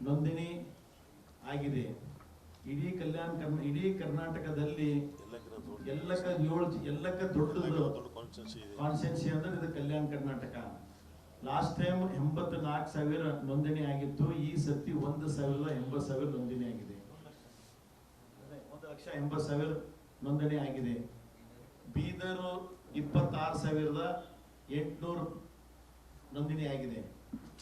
ನೋಂದಣಿ ಆಗಿದೆ. ಇಡೀ ಕರ್ನಾಟಕದಲ್ಲಿ ಎಲ್ಲಕ್ಕ ದೊಡ್ಡದು ಕಾನ್ಸ್ಟಿಟ್ಯೂನ್ಸಿ ಅಂದ್ರೆ ಇದು ಕಲ್ಯಾಣ ಕರ್ನಾಟಕ. ಲಾಸ್ಟ್ ಟೈಮ್ 84,000 ನೋಂದಣಿ ಆಗಿತ್ತು. ಈ ಸತಿ 1,80,000 ನೋಂದಣಿ ಆಗಿದೆ. 1,80,000 ನೋಂದಣಿ ಆಗಿದೆ. ಬೀದರು 26,800 ನೋಂದಣಿ ಆಗಿದೆ.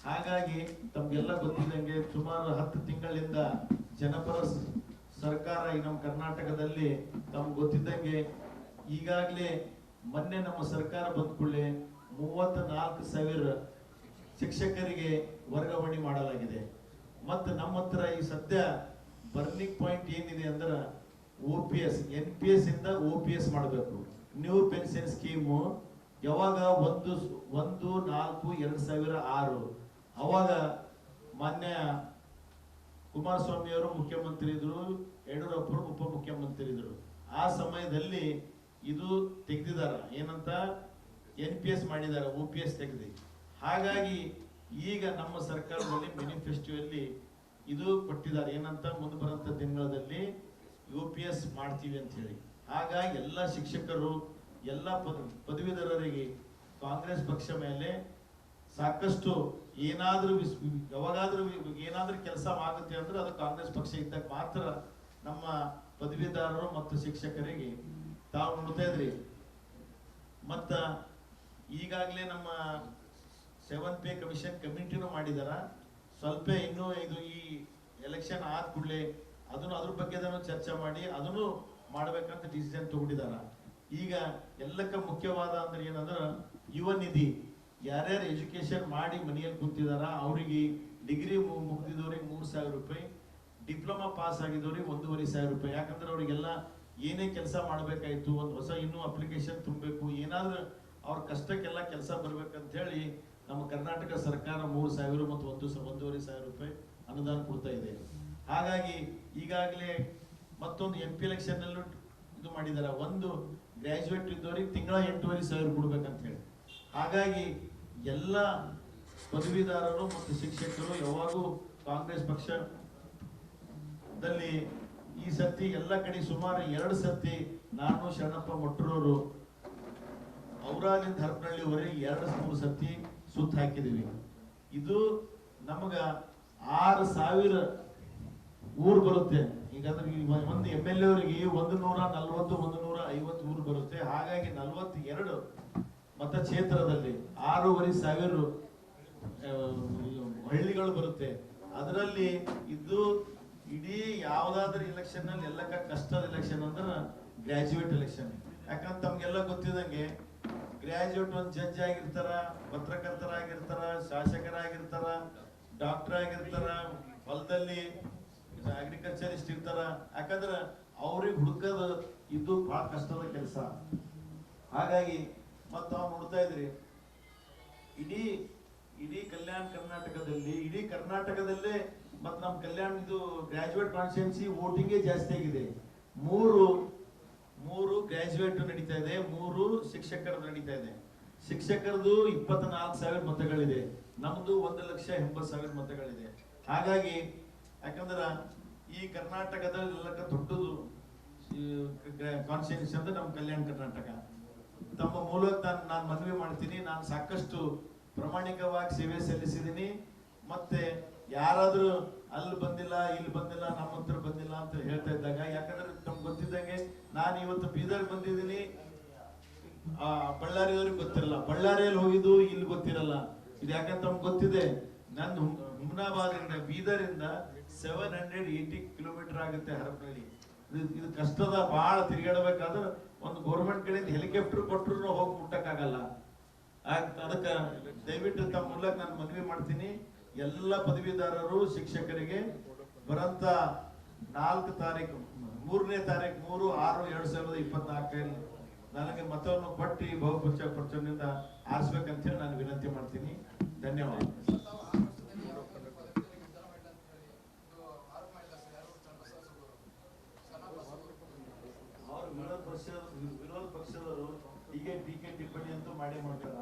ಹಾಗಾಗಿ ತಮ್ಗೆಲ್ಲ ಗೊತ್ತಿದ್ದಂಗೆ ಸುಮಾರು 10 ತಿಂಗಳಿಂದ ಜನಪರ ಸರ್ಕಾರ ಈ ನಮ್ಮ ಕರ್ನಾಟಕದಲ್ಲಿ ತಮ್ಗೆ ಗೊತ್ತಿದ್ದಂಗೆ ಈಗಾಗಲೇ ಮೊನ್ನೆ ನಮ್ಮ ಸರ್ಕಾರ ಬಂದ ಕೂಡಲೇ 34,000 ಶಿಕ್ಷಕರಿಗೆ ವರ್ಗಾವಣೆ ಮಾಡಲಾಗಿದೆ. ಮತ್ತು ನಮ್ಮ ಹತ್ರ ಈ ಸದ್ಯ ಬರ್ನಿಂಗ್ ಪಾಯಿಂಟ್ ಏನಿದೆ ಅಂದ್ರೆ OPS, NPS ಇಂದ OPS ಮಾಡಬೇಕು. ನ್ಯೂ ಪೆನ್ಷನ್ ಸ್ಕೀಮು ಯಾವಾಗ 1/4/2006 ಅವಾಗ ಮಾನ್ಯ ಕುಮಾರಸ್ವಾಮಿ ಅವರು ಮುಖ್ಯಮಂತ್ರಿ ಇದ್ರು, ಯಡಿಯೂರಪ್ಪರು ಉಪಮುಖ್ಯಮಂತ್ರಿ ಇದ್ರು. ಆ ಸಮಯದಲ್ಲಿ ಇದು ತೆಗೆದಿದ್ದಾರೆ, ಏನಂತ NPS ಮಾಡಿದ್ದಾರೆ, OPS ತೆಗೆದು. ಹಾಗಾಗಿ ಈಗ ನಮ್ಮ ಸರ್ಕಾರದಲ್ಲಿ ಮ್ಯಾನಿಫೆಸ್ಟೋಯಲ್ಲಿ ಇದು ಕೊಟ್ಟಿದ್ದಾರೆ, ಏನಂತ ಮುಂದೆ ಬರುವಂತ ದಿನಗಳಲ್ಲಿ OPS ಮಾಡ್ತೀವಿ ಅಂತ ಹೇಳಿ. ಹಾಗಾಗಿ ಎಲ್ಲ ಶಿಕ್ಷಕರು, ಎಲ್ಲ ಪದವೀಧರರಿಗೆ ಕಾಂಗ್ರೆಸ್ ಪಕ್ಷ ಮೇಲೆ ಸಾಕಷ್ಟು ಏನಾದ್ರೂ ಏನಾದ್ರೂ ಕೆಲಸ ಆಗುತ್ತೆ ಅಂದ್ರೆ ಅದು ಕಾಂಗ್ರೆಸ್ ಪಕ್ಷ ಇದ್ದಾಗ ಮಾತ್ರ ನಮ್ಮ ಪದವೀಧರರು ಮತ್ತು ಶಿಕ್ಷಕರಿಗೆ ತಾವು ನೋಡ್ತಾ ಇದ್ರಿ. ಮತ್ತ ಈಗಾಗಲೇ ನಮ್ಮ 7 ಪೇ ಕಮಿಷನ್ ಕಮಿಟಿನೂ ಮಾಡಿದಾರ. ಸ್ವಲ್ಪ ಇನ್ನೂ ಇದು ಈ ಎಲೆಕ್ಷನ್ ಆದ ಕೂಡಲೇ ಅದನ್ನು ಅದ್ರ ಬಗ್ಗೆ ಚರ್ಚೆ ಮಾಡಿ ಅದನ್ನು ಮಾಡ್ಬೇಕಂತ ಡಿಸಿಷನ್ ತಗೊಂಡಿದಾರ. ಈಗ ಎಲ್ಲಕ್ಕ ಮುಖ್ಯವಾದ ಅಂದ್ರೆ ಏನಂದ್ರೆ ಯುವ ನಿಧಿ, ಯಾರ್ಯಾರು ಎಜುಕೇಶನ್ ಮಾಡಿ ಮನೆಯಲ್ಲಿ ಕುಂತಿದಾರ ಅವರಿಗೆ ಡಿಗ್ರಿ ಮುಗಿದಿದವ್ರಿಗೆ 3,000 ರೂಪಾಯಿ, ಡಿಪ್ಲೊಮಾ ಪಾಸ್ ಆಗಿದವ್ರಿಗೆ 1,500 ರೂಪಾಯಿ. ಯಾಕಂದ್ರೆ ಅವರಿಗೆಲ್ಲ ಏನೇ ಕೆಲಸ ಮಾಡ್ಬೇಕಾಯ್ತು, ಒಂದು ಹೊಸ ಇನ್ನೂ ಅಪ್ಲಿಕೇಶನ್ ತುಂಬಬೇಕು, ಏನಾದ್ರೂ ಅವ್ರ ಕಷ್ಟಕ್ಕೆಲ್ಲ ಕೆಲಸ ಬರ್ಬೇಕಂತ ಹೇಳಿ ನಮ್ಮ ಕರ್ನಾಟಕ ಸರ್ಕಾರ 3,000 ಮತ್ತು 1,500 ರೂಪಾಯಿ ಅನುದಾನ ಕೊಡ್ತಾ ಇದೆ. ಹಾಗಾಗಿ ಈಗಾಗಲೇ ಮತ್ತೊಂದು MP ಎಲೆಕ್ಷನ್ ಅಲ್ಲೂ ಇದು ಮಾಡಿದಾರ. ಒಂದು ಗ್ರಾಜುಯೇಟ್ ಇದ್ದವ್ರಿಗೆ ತಿಂಗಳ 8,500 ಕೊಡ್ಬೇಕಂತ ಹೇಳಿ. ಹಾಗಾಗಿ ಎಲ್ಲ ಪದವೀಧರರು ಮತ್ತು ಶಿಕ್ಷಕರು ಯಾವಾಗೂ ಕಾಂಗ್ರೆಸ್ ಪಕ್ಷದಲ್ಲಿ ಈ ಸತಿ ಎಲ್ಲ ಕಡೆ ಸುಮಾರು 2 ಸತಿ ನಾನು ಶರಣಪ್ಪ ಮೊಟ್ರೂರು ಔರಾಲಿಂದ ಹರಪನಹಳ್ಳಿವರೆಗೆ 2-3 ಸತಿ ಸುತ್ತ ಹಾಕಿದೀವಿ. ಇದು ನಮಗ 6,000 ಊರು ಬರುತ್ತೆ. ಈಗಾದ್ರೆ ಒಂದು MLA ಅವರಿಗೆ 140-150 ಊರು ಬರುತ್ತೆ. ಹಾಗಾಗಿ 42 ಮತಕ್ಷೇತ್ರದಲ್ಲಿ 6,500 ಹಳ್ಳಿಗಳು ಬರುತ್ತೆ. ಅದರಲ್ಲಿ ಇದು ಇಡೀ ಯಾವ್ದಾದ್ರು ಎಲೆಕ್ಷನ್ ಅಲ್ಲಿ ಎಲ್ಲಕ್ಕ ಕಷ್ಟದ ಎಲೆಕ್ಷನ್ ಅಂದ್ರೆ ಗ್ರಾಜುಯೇಟ್ ಎಲೆಕ್ಷನ್. ಯಾಕಂದ್ರೆ ತಮ್ಗೆಲ್ಲ ಗೊತ್ತಿದಂಗೆ ಗ್ರಾಜುಯೇಟ್ ಒಂದು ಜಡ್ಜ್ ಆಗಿರ್ತಾರ, ಪತ್ರಕರ್ತರಾಗಿರ್ತಾರ, ಶಾಸಕರಾಗಿರ್ತಾರ, ಡಾಕ್ಟರ್ ಆಗಿರ್ತಾರ, ಹೊಲದಲ್ಲಿ ಅಗ್ರಿಕಲ್ಚರಿಸ್ಟ್ ಇರ್ತಾರ. ಯಾಕಂದ್ರೆ ಅವ್ರಿಗೆ ಹುಡುಕದ ಇದು ಬಹಳ ಕಷ್ಟದ ಕೆಲಸ. ಹಾಗಾಗಿ ಮತ್ತ ನಾವು ನೋಡ್ತಾ ಇದ್ರಿ ಇಡೀ ಕಲ್ಯಾಣ ಕರ್ನಾಟಕದಲ್ಲಿ, ಇಡೀ ಕರ್ನಾಟಕದಲ್ಲೇ ಮತ್ ನಮ್ ಕಲ್ಯಾಣ ಇದು ಗ್ರಾಜುಯೇಟ್ ಕಾನ್ಸ್ಟಿಟ್ಯೂನ್ಸಿ ವೋಟಿಂಗೇ ಜಾಸ್ತಿ ಆಗಿದೆ. ಮೂರು ಗ್ರಾಜುಯೇಟ್ ನಡೀತಾ ಇದೆ, 3 ಶಿಕ್ಷಕರದ್ದು ನಡೀತಾ ಇದೆ. ಶಿಕ್ಷಕರದು 24,000 ಮತಗಳಿದೆ, ನಮ್ದು 1,80,000 ಮತಗಳಿದೆ. ಹಾಗಾಗಿ ಯಾಕಂದ್ರ ಈ ಕರ್ನಾಟಕದಲ್ಲಿ ಎಲ್ಲಕ್ಕ ದೊಡ್ಡದು ಕಾನ್ಸ್ಟಿಟ್ಯೂನ್ಸಿ ಅಂದ್ರೆ ನಮ್ಮ ಕಲ್ಯಾಣ ಕರ್ನಾಟಕ. ತಮ್ಮ ಮೂಲಕ ನಾನು ಮನವಿ ಮಾಡ್ತೀನಿ, ನಾನು ಸಾಕಷ್ಟು ಪ್ರಾಮಾಣಿಕವಾಗಿ ಸೇವೆ ಸಲ್ಲಿಸಿದ್ದೀನಿ. ಮತ್ತೆ ಯಾರಾದ್ರೂ ಅಲ್ಲಿ ಬಂದಿಲ್ಲ ಇಲ್ಲಿ ಬಂದಿಲ್ಲ ನಮ್ಮ ಹತ್ರ ಬಂದಿಲ್ಲ ಅಂತ ಹೇಳ್ತಾ ಇದ್ದಾಗ, ಯಾಕಂದ್ರೆ ನಮ್ಗೆ ಗೊತ್ತಿದ್ದಂಗೆ ನಾನು ಇವತ್ತು ಬೀದರ್ ಬಂದಿದ್ದೀನಿ, ಬಳ್ಳಾರಿಯವ್ರಿಗೆ ಗೊತ್ತಿರಲ್ಲ, ಬಳ್ಳಾರಿಯಲ್ಲಿ ಹೋಗಿದ್ದು ಇಲ್ಲಿ ಗೊತ್ತಿರಲ್ಲ. ಇದು ಯಾಕಂತ ನಮ್ಗೆ ಗೊತ್ತಿದೆ, ನಂದು ಹುಮ್ನಾಬಾದಿಂದ ಬೀದರಿಂದ 780 ಕಿಲೋಮೀಟರ್ ಆಗುತ್ತೆ ಹರಪನಹಳ್ಳಿ. ಇದು ಕಷ್ಟದ ಬಹಳ ತಿರುಗಾಡಬೇಕಾದ್ರೆ ಒಂದು ಗೌರ್ಮೆಂಟ್ ಕಡೆಯಿಂದ ಹೆಲಿಕಾಪ್ಟರ್ ಕೊಟ್ಟರು ಹೋಗಿ ಮುಟ್ಟಕ್ಕಾಗಲ್ಲ. ಅದಕ್ಕೆ ದಯವಿಟ್ಟು ತಮ್ಮ ಮೂಲಕ ನಾನು ಮನವಿ ಮಾಡ್ತೀನಿ, ಎಲ್ಲ ಪದವೀಧರರು ಶಿಕ್ಷಕರಿಗೆ ಬರಂತ 4 ತಾರೀಕು 3ನೇ ತಾರೀಕು 3/6/2024 ನನಗೆ ಮತವನ್ನು ಕೊಟ್ಟು ಬಹುಪಕ್ಷದಿಂದ ಆರಿಸ್ಬೇಕಂತ ಹೇಳಿ ನಾನು ವಿನಂತಿ ಮಾಡ್ತೀನಿ. ಧನ್ಯವಾದ. ವಿರೋಧ ಪಕ್ಷದವರು ಹೀಗೆ ಟೀಕೆ ಟಿಪ್ಪಣಿ ಅಂತೂ ಮಾಡ್ತಾರ.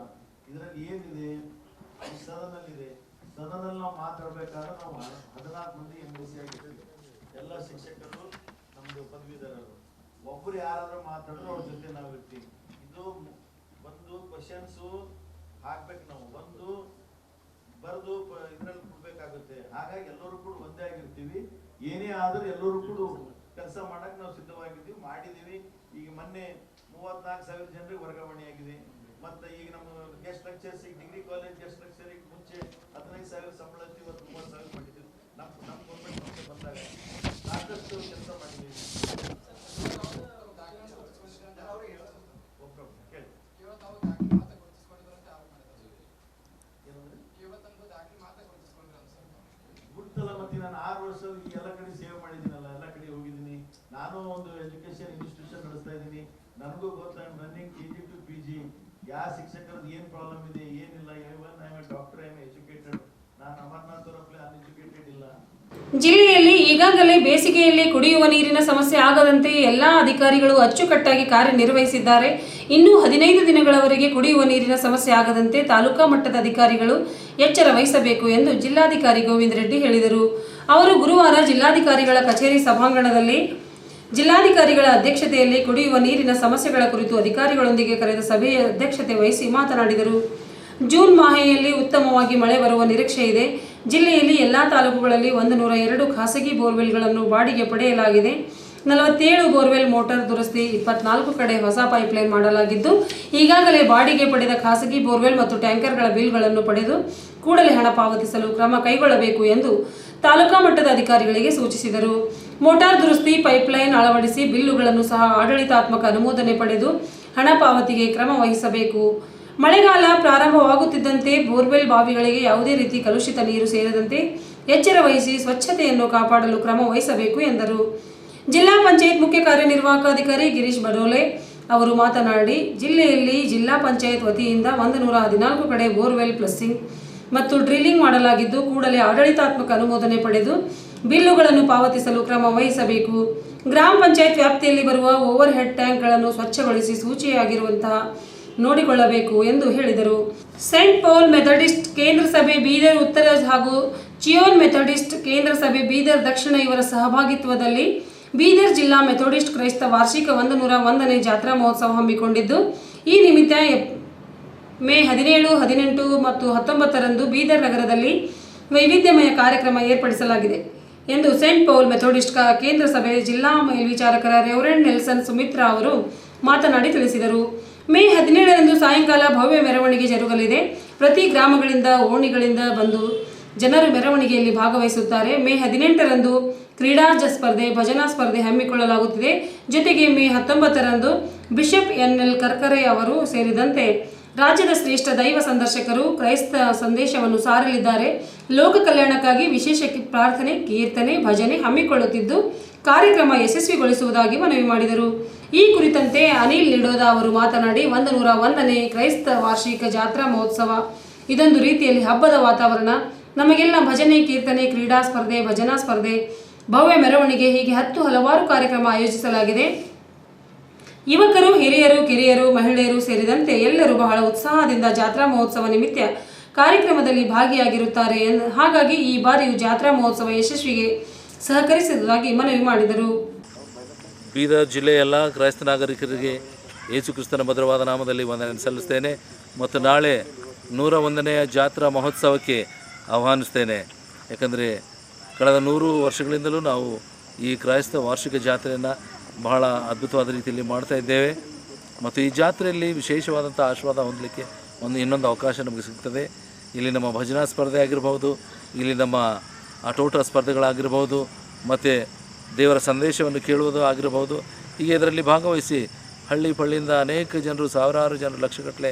ಇದರಲ್ಲಿ ಏನಿದೆ, ಸದನಲ್ಲಿದೆ, ಸದನದಲ್ಲಿ ನಾವು ಮಾತಾಡ್ಬೇಕಾದ್ರೆ ನಾವು 14 ಮಂದಿ MLC ಆಗಿರ್ತೀವಿ. ಎಲ್ಲ ಶಿಕ್ಷಕರು ನಮ್ದು ಪದವೀಧರರು, ಒಬ್ಬರು ಯಾರಾದ್ರೂ ಮಾತಾಡಿದ್ರು ಅವ್ರ ಜೊತೆ ನಾವು ಇರ್ತೀವಿ. ಇದು ಒಂದು ಕ್ವಶನ್ಸ್ ಹಾಕ್ಬೇಕು, ನಾವು ಒಂದು ಬರೆದು ಇದ್ರಲ್ಲಿ ಕೊಡ್ಬೇಕಾಗುತ್ತೆ. ಹಾಗಾಗಿ ಎಲ್ಲರೂ ಕೂಡ ಒಂದೇ ಆಗಿರ್ತೀವಿ. ಏನೇ ಆದ್ರೂ ಎಲ್ಲರೂ ಕೂಡ ಕೆಲಸ ಮಾಡಕ್ ನಾವು ಸಿದ್ಧವಾಗಿದ್ದೀವಿ, ಮಾಡಿದೀವಿ. ಈಗ ಮೊನ್ನೆ 34,000 ಜನರಿಗೆ ವರ್ಗಾವಣೆ ಆಗಿದೆ. ಮತ್ತೆ ಈಗ ನಮ್ಮ guest lectures, degree college guest lecture ಮುಂಚೆ 15,000 ಸಂಬಳ ಇತ್ತು, ಇವತ್ತು 30,000 ಮಾಡಿದ್ದೀವಿ. ನಮ್ಮ ಗೌರ್ಮೆಂಟ್ ಪಕ್ಷ ಬಂದಾಗ ಸಾಕಷ್ಟು ಕೆಲಸ ಮಾಡಿದ್ದೀವಿ. ಗುರ್ತಲ್ಲ, ಮತ್ತೆ ನಾನು 6 ವರ್ಷ ಈ ಎಲ್ಲ ಕಡೆ ಸೇವೆ ಮಾಡಿದ್ದೀನಲ್ಲ, ಎಲ್ಲ ಕಡೆ ಹೋಗಿದ್ದೀನಿ. ನಾನು ಒಂದು ಎಜುಕೇಶನ್ ಇನ್ಸ್ಟಿಟ್ಯೂಷನ್ ನಡೆಸ್ತಾ ಇದ್ದೀನಿ. ನನಗೂ ಗೊತ್ತಾ, ರನ್ನಿಂಗ್ KG to PG ಯಾವ ಶಿಕ್ಷಕರದ್ದು ಏನ್ ಪ್ರಾಬ್ಲಮ್ ಇದೆ ಏನಿಲ್ಲ. ಡಾಕ್ಟರ್ ಎಜುಕೇಟೆಡ್, ನಾನು ಅಮರ್ನಾಥ್ ಅವರಪ್ಲೆ ಅನ್ಎಜುಕೇಟೆಡ್ ಇಲ್ಲ. ಜಿಲ್ಲೆಯಲ್ಲಿ ಈಗಾಗಲೇ ಬೇಸಿಗೆಯಲ್ಲಿ ಕುಡಿಯುವ ನೀರಿನ ಸಮಸ್ಯೆ ಆಗದಂತೆ ಎಲ್ಲಾ ಅಧಿಕಾರಿಗಳು ಅಚ್ಚುಕಟ್ಟಾಗಿ ಕಾರ್ಯನಿರ್ವಹಿಸಿದ್ದಾರೆ. ಇನ್ನು 15 ದಿನಗಳವರೆಗೆ ಕುಡಿಯುವ ನೀರಿನ ಸಮಸ್ಯೆ ಆಗದಂತೆ ತಾಲೂಕಾ ಮಟ್ಟದ ಅಧಿಕಾರಿಗಳು ಎಚ್ಚರ ವಹಿಸಬೇಕು ಎಂದು ಜಿಲ್ಲಾಧಿಕಾರಿ ಗೋವಿಂದ ರೆಡ್ಡಿ ಹೇಳಿದರು. ಅವರು ಗುರುವಾರ ಜಿಲ್ಲಾಧಿಕಾರಿಗಳ ಕಚೇರಿ ಸಭಾಂಗಣದಲ್ಲಿ ಜಿಲ್ಲಾಧಿಕಾರಿಗಳ ಅಧ್ಯಕ್ಷತೆಯಲ್ಲಿ ಕುಡಿಯುವ ನೀರಿನ ಸಮಸ್ಯೆಗಳ ಕುರಿತು ಅಧಿಕಾರಿಗಳೊಂದಿಗೆ ಕರೆದ ಸಭೆಯ ಅಧ್ಯಕ್ಷತೆ ವಹಿಸಿ ಮಾತನಾಡಿದರು. ಜೂನ್ ಮಾಹೆಯಲ್ಲಿ ಉತ್ತಮವಾಗಿ ಮಳೆ ಬರುವ ನಿರೀಕ್ಷೆ ಇದೆ. ಜಿಲ್ಲೆಯಲ್ಲಿ ಎಲ್ಲಾ ತಾಲೂಕುಗಳಲ್ಲಿ 102 ಖಾಸಗಿ ಬೋರ್ವೆಲ್ಗಳನ್ನು ಬಾಡಿಗೆ ಪಡೆಯಲಾಗಿದೆ. 47 ಬೋರ್ವೆಲ್ ಮೋಟಾರ್ ದುರಸ್ತಿ, 24 ಕಡೆ ಹೊಸ ಪೈಪ್ಲೈನ್ ಮಾಡಲಾಗಿದ್ದು, ಈಗಾಗಲೇ ಬಾಡಿಗೆ ಪಡೆದ ಖಾಸಗಿ ಬೋರ್ವೆಲ್ ಮತ್ತು ಟ್ಯಾಂಕರ್ಗಳ ಬಿಲ್ಗಳನ್ನು ಪಡೆದು ಕೂಡಲೇ ಹಣ ಪಾವತಿಸಲು ಕ್ರಮ ಕೈಗೊಳ್ಳಬೇಕು ಎಂದು ತಾಲೂಕಾ ಮಟ್ಟದ ಅಧಿಕಾರಿಗಳಿಗೆ ಸೂಚಿಸಿದರು. ಮೋಟಾರ್ ದುರಸ್ತಿ, ಪೈಪ್ಲೈನ್ ಅಳವಡಿಸಿ ಬಿಲ್ಲುಗಳನ್ನು ಸಹ ಆಡಳಿತಾತ್ಮಕ ಅನುಮೋದನೆ ಪಡೆದು ಹಣ ಪಾವತಿಗೆ ಕ್ರಮ ವಹಿಸಬೇಕು. ಮಳೆಗಾಲ ಪ್ರಾರಂಭವಾಗುತ್ತಿದ್ದಂತೆ ಬೋರ್ವೆಲ್ ಬಾವಿಗಳಿಗೆ ಯಾವುದೇ ರೀತಿ ಕಲುಷಿತ ನೀರು ಸೇರದಂತೆ ಎಚ್ಚರ ವಹಿಸಿ ಸ್ವಚ್ಛತೆಯನ್ನು ಕಾಪಾಡಲು ಕ್ರಮ ವಹಿಸಬೇಕು ಎಂದರು. ಜಿಲ್ಲಾ ಪಂಚಾಯತ್ ಮುಖ್ಯ ಕಾರ್ಯನಿರ್ವಾಹಕ ಅಧಿಕಾರಿ ಗಿರೀಶ್ ಬಡೋಲೆ ಅವರು ಮಾತನಾಡಿ, ಜಿಲ್ಲೆಯಲ್ಲಿ ಜಿಲ್ಲಾ ಪಂಚಾಯತ್ ವತಿಯಿಂದ 114 ಕಡೆ ಬೋರ್ವೆಲ್ ಪ್ಲಸ್ಸಿಂಗ್ ಮತ್ತು ಡ್ರಿಲ್ಲಿಂಗ್ ಮಾಡಲಾಗಿದ್ದು, ಕೂಡಲೇ ಆಡಳಿತಾತ್ಮಕ ಅನುಮೋದನೆ ಪಡೆದು ಬಿಲ್ಲುಗಳನ್ನು ಪಾವತಿಸಲು ಕ್ರಮ ವಹಿಸಬೇಕು. ಗ್ರಾಮ ಪಂಚಾಯತ್ ವ್ಯಾಪ್ತಿಯಲ್ಲಿ ಬರುವ ಓವರ್ ಹೆಡ್ ಟ್ಯಾಂಕ್ಗಳನ್ನು ಸ್ವಚ್ಛಗೊಳಿಸಿ ಸೂಚಿಯಾಗಿರುವಂತಹ ನೋಡಿಕೊಳ್ಳಬೇಕು ಎಂದು ಹೇಳಿದರು. ಸೆಂಟ್ ಪೌಲ್ ಮೆಥಡಿಸ್ಟ್ ಕೇಂದ್ರ ಸಭೆ ಬೀದರ್ ಉತ್ತರ ಹಾಗೂ ಚಿಯೋನ್ ಮೆಥಡಿಸ್ಟ್ ಕೇಂದ್ರ ಸಭೆ ಬೀದರ್ ದಕ್ಷಿಣ ಇವರ ಸಹಭಾಗಿತ್ವದಲ್ಲಿ ಬೀದರ್ ಜಿಲ್ಲಾ ಮೆಥಡಿಸ್ಟ್ ಕ್ರೈಸ್ತ ವಾರ್ಷಿಕ 101ನೇ ಜಾತ್ರಾ ಮಹೋತ್ಸವ ಹಮ್ಮಿಕೊಂಡಿದ್ದು, ಈ ನಿಮಿತ್ತ ಮೇ 17, 18 ಮತ್ತು 19ರಂದು ಬೀದರ್ ನಗರದಲ್ಲಿ ವೈವಿಧ್ಯಮಯ ಕಾರ್ಯಕ್ರಮ ಏರ್ಪಡಿಸಲಾಗಿದೆ ಎಂದು ಸೆಂಟ್ ಪೌಲ್ ಮೆಥಡಿಸ್ಟ್ ಕೇಂದ್ರ ಸಭೆ ಜಿಲ್ಲಾ ಮೇಲ್ವಿಚಾರಕರ ರೆವರೆಂಡ್ ನೆಲ್ಸನ್ ಸುಮಿತ್ರಾ ಅವರು ಮಾತನಾಡಿ ತಿಳಿಸಿದರು. ಮೇ 17ರಂದು ಸಾಯಂಕಾಲ ಭವ್ಯ ಮೆರವಣಿಗೆ ಜರುಗಲಿದೆ. ಪ್ರತಿ ಗ್ರಾಮಗಳಿಂದ, ಓಣಿಗಳಿಂದ ಬಂದು ಜನರು ಮೆರವಣಿಗೆಯಲ್ಲಿ ಭಾಗವಹಿಸುತ್ತಾರೆ. ಮೇ 18ರಂದು ಕ್ರೀಡಾ ಸ್ಪರ್ಧೆ, ಭಜನಾ ಸ್ಪರ್ಧೆ ಹಮ್ಮಿಕೊಳ್ಳಲಾಗುತ್ತಿದೆ. ಜೊತೆಗೆ ಮೇ 19ರಂದು ಬಿಷಪ್ NL ಕರ್ಕರೆ ಅವರು ಸೇರಿದಂತೆ ರಾಜ್ಯದ ಶ್ರೇಷ್ಠ ದೈವ ಸಂದರ್ಶಕರು ಕ್ರೈಸ್ತ ಸಂದೇಶವನ್ನು ಸಾರಲಿದ್ದಾರೆ. ಲೋಕ ಕಲ್ಯಾಣಕ್ಕಾಗಿ ವಿಶೇಷ ಪ್ರಾರ್ಥನೆ, ಕೀರ್ತನೆ, ಭಜನೆ ಹಮ್ಮಿಕೊಳ್ಳುತ್ತಿದ್ದು ಕಾರ್ಯಕ್ರಮ ಯಶಸ್ವಿಗೊಳಿಸುವುದಾಗಿ ಮನವಿ ಮಾಡಿದರು. ಈ ಕುರಿತಂತೆ ಅನಿಲ್ ನಿಡೋದ ಅವರು ಮಾತನಾಡಿ, 101ನೇ ಕ್ರೈಸ್ತ ವಾರ್ಷಿಕ ಜಾತ್ರಾ ಮಹೋತ್ಸವ ಇದೊಂದು ರೀತಿಯಲ್ಲಿ ಹಬ್ಬದ ವಾತಾವರಣ. ನಮಗೆಲ್ಲ ಭಜನೆ, ಕೀರ್ತನೆ, ಕ್ರೀಡಾ ಸ್ಪರ್ಧೆ, ಭಜನಾ ಸ್ಪರ್ಧೆ, ಭವ್ಯ ಮೆರವಣಿಗೆ ಹೀಗೆ ಹಲವಾರು ಕಾರ್ಯಕ್ರಮ ಆಯೋಜಿಸಲಾಗಿದೆ. ಯುವಕರು, ಹಿರಿಯರು, ಕಿರಿಯರು, ಮಹಿಳೆಯರು ಸೇರಿದಂತೆ ಎಲ್ಲರೂ ಬಹಳ ಉತ್ಸಾಹದಿಂದ ಜಾತ್ರಾ ಮಹೋತ್ಸವ ನಿಮಿತ್ತ ಕಾರ್ಯಕ್ರಮದಲ್ಲಿ ಭಾಗಿಯಾಗಿರುತ್ತಾರೆ. ಹಾಗಾಗಿ ಈ ಬಾರಿಯೂ ಜಾತ್ರಾ ಮಹೋತ್ಸವ ಯಶಸ್ವಿಗೆ ಸಹಕರಿಸುವುದಾಗಿ ಮನವಿ ಮಾಡಿದರು. ಬೀದರ್ ಜಿಲ್ಲೆಯ ಎಲ್ಲ ಕ್ರೈಸ್ತ ನಾಗರಿಕರಿಗೆ ಯೇಸು ಕ್ರಿಸ್ತನ ಮಧುರವಾದ ನಾಮದಲ್ಲಿ ವಂದನೆ ಸಲ್ಲಿಸ್ತೇನೆ ಮತ್ತು ನಾಳೆ 101ನೆಯ ಜಾತ್ರಾ ಮಹೋತ್ಸವಕ್ಕೆ ಆಹ್ವಾನಿಸ್ತೇನೆ. ಯಾಕಂದರೆ ಕಳೆದ 100 ವರ್ಷಗಳಿಂದಲೂ ನಾವು ಈ ಕ್ರೈಸ್ತ ವಾರ್ಷಿಕ ಜಾತ್ರೆಯನ್ನು ಬಹಳ ಅದ್ಭುತವಾದ ರೀತಿಯಲ್ಲಿ ಮಾಡ್ತಾ ಇದ್ದೇವೆ ಮತ್ತು ಈ ಜಾತ್ರೆಯಲ್ಲಿ ವಿಶೇಷವಾದಂಥ ಆಶೀರ್ವಾದ ಹೊಂದಲಿಕ್ಕೆ ಇನ್ನೊಂದು ಅವಕಾಶ ನಮಗೆ ಸಿಗ್ತದೆ. ಇಲ್ಲಿ ನಮ್ಮ ಭಜನಾ ಸ್ಪರ್ಧೆ ಆಗಿರ್ಬೋದು, ಇಲ್ಲಿ ನಮ್ಮ ಆಟೋಟ ಸ್ಪರ್ಧೆಗಳಾಗಿರ್ಬೋದು ಮತ್ತು ದೇವರ ಸಂದೇಶವನ್ನು ಕೇಳುವುದು ಆಗಿರಬಹುದು. ಹೀಗೆ ಇದರಲ್ಲಿ ಭಾಗವಹಿಸಿ ಹಳ್ಳಿ ಪಳ್ಳಿಯಿಂದ ಅನೇಕ ಜನರು, ಸಾವಿರಾರು ಜನರು, ಲಕ್ಷಗಟ್ಟಲೆ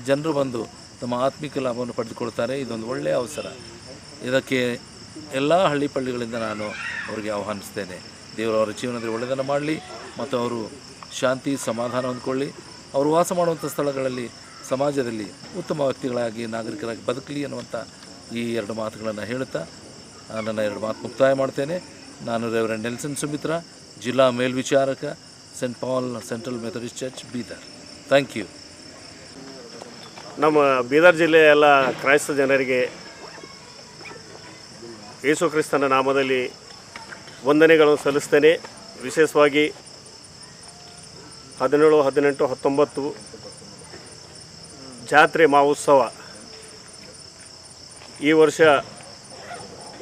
ಜನರು ಬಂದು ತಮ್ಮ ಆತ್ಮಿಕ ಲಾಭವನ್ನು ಪಡೆದುಕೊಳ್ತಾರೆ. ಇದೊಂದು ಒಳ್ಳೆಯ ಅವಸರ. ಇದಕ್ಕೆ ಎಲ್ಲ ಹಳ್ಳಿ ಪಳ್ಳಿಗಳಿಂದ ನಾನು ಅವರಿಗೆ ಆಹ್ವಾನಿಸ್ತೇನೆ. ದೇವರು ಅವರ ಜೀವನದಲ್ಲಿ ಒಳ್ಳೆಯದನ್ನು ಮಾಡಲಿ ಮತ್ತು ಅವರು ಶಾಂತಿ ಸಮಾಧಾನ ಹೊಂದ್ಕೊಳ್ಳಿ. ಅವರು ವಾಸ ಮಾಡುವಂಥ ಸ್ಥಳಗಳಲ್ಲಿ ಸಮಾಜದಲ್ಲಿ ಉತ್ತಮ ವ್ಯಕ್ತಿಗಳಾಗಿ, ನಾಗರಿಕರಾಗಿ ಬದುಕಲಿ ಅನ್ನುವಂಥ ಈ 2 ಮಾತುಗಳನ್ನು ಹೇಳುತ್ತಾ ನನ್ನ 2 ಮಾತು ಮುಕ್ತಾಯ ಮಾಡ್ತೇನೆ. ನಾನು ರೆವರೆಂಡ್ ನೆಲ್ಸನ್ ಸುಮಿತ್ರಾ, ಜಿಲ್ಲಾ ಮೇಲ್ವಿಚಾರಕ, Saint Paul Central Methodist Church, Bidar. Thank you. ನಮ್ಮ ಬೀದರ್ ಜಿಲ್ಲೆಯ ಎಲ್ಲ ಕ್ರೈಸ್ತ ಜನರಿಗೆ ಯೇಸು ಕ್ರಿಸ್ತನ ನಾಮದಲ್ಲಿ ವಂದನೆಗಳನ್ನು ಸಲ್ಲಿಸ್ತೇನೆ. ವಿಶೇಷವಾಗಿ 17, 18, 19 ಜಾತ್ರೆ ಮಹೋತ್ಸವ ಈ ವರ್ಷ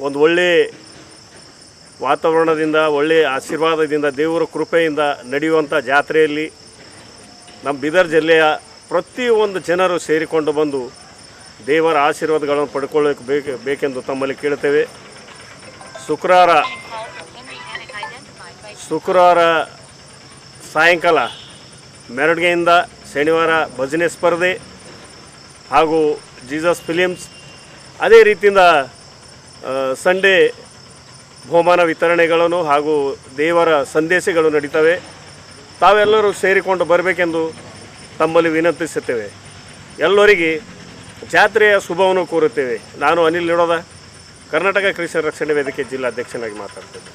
ಒಂದು ಒಳ್ಳೆಯ ವಾತಾವರಣದಿಂದ, ಒಳ್ಳೆಯ ಆಶೀರ್ವಾದದಿಂದ, ದೇವರ ಕೃಪೆಯಿಂದ ನಡೆಯುವಂಥ ಜಾತ್ರೆಯಲ್ಲಿ ನಮ್ಮ ಬೀದರ್ ಜಿಲ್ಲೆಯ ಪ್ರತಿಯೊಂದು ಜನರು ಸೇರಿಕೊಂಡು ಬಂದು ದೇವರ ಆಶೀರ್ವಾದಗಳನ್ನು ಪಡ್ಕೊಳ್ಳೋಕೆ ಬೇಕೆಂದು ತಮ್ಮಲ್ಲಿ ಕೇಳ್ತೇವೆ. ಶುಕ್ರವಾರ ಸಾಯಂಕಾಲ ಮೆರವಣಿಗೆಯಿಂದ, ಶನಿವಾರ ಭಜನೆ ಸ್ಪರ್ಧೆ ಹಾಗೂ ಜೀಸಸ್ ಫಿಲಿಮ್ಸ್, ಅದೇ ರೀತಿಯಿಂದ ಸಂಡೇ ಬಹುಮಾನ ವಿತರಣೆಗಳನ್ನು ಹಾಗೂ ದೇವರ ಸಂದೇಶಗಳು ನಡೀತವೆ. ತಾವೆಲ್ಲರೂ ಸೇರಿಕೊಂಡು ಬರಬೇಕೆಂದು ತಮ್ಮಲ್ಲಿ ವಿನಂತಿಸುತ್ತೇವೆ. ಎಲ್ಲರಿಗೆ ಜಾತ್ರೆಯ ಶುಭವನ್ನು ಕೋರುತ್ತೇವೆ. ನಾನು ಅನಿಲ್ ನಿಡೋದ, ಕರ್ನಾಟಕ ಕ್ರಿಶ್ಚಿಯನ್ ರಕ್ಷಣೆ ವೇದಿಕೆ ಜಿಲ್ಲಾಧ್ಯಕ್ಷನಾಗಿ ಮಾತಾಡ್ತೇನೆ.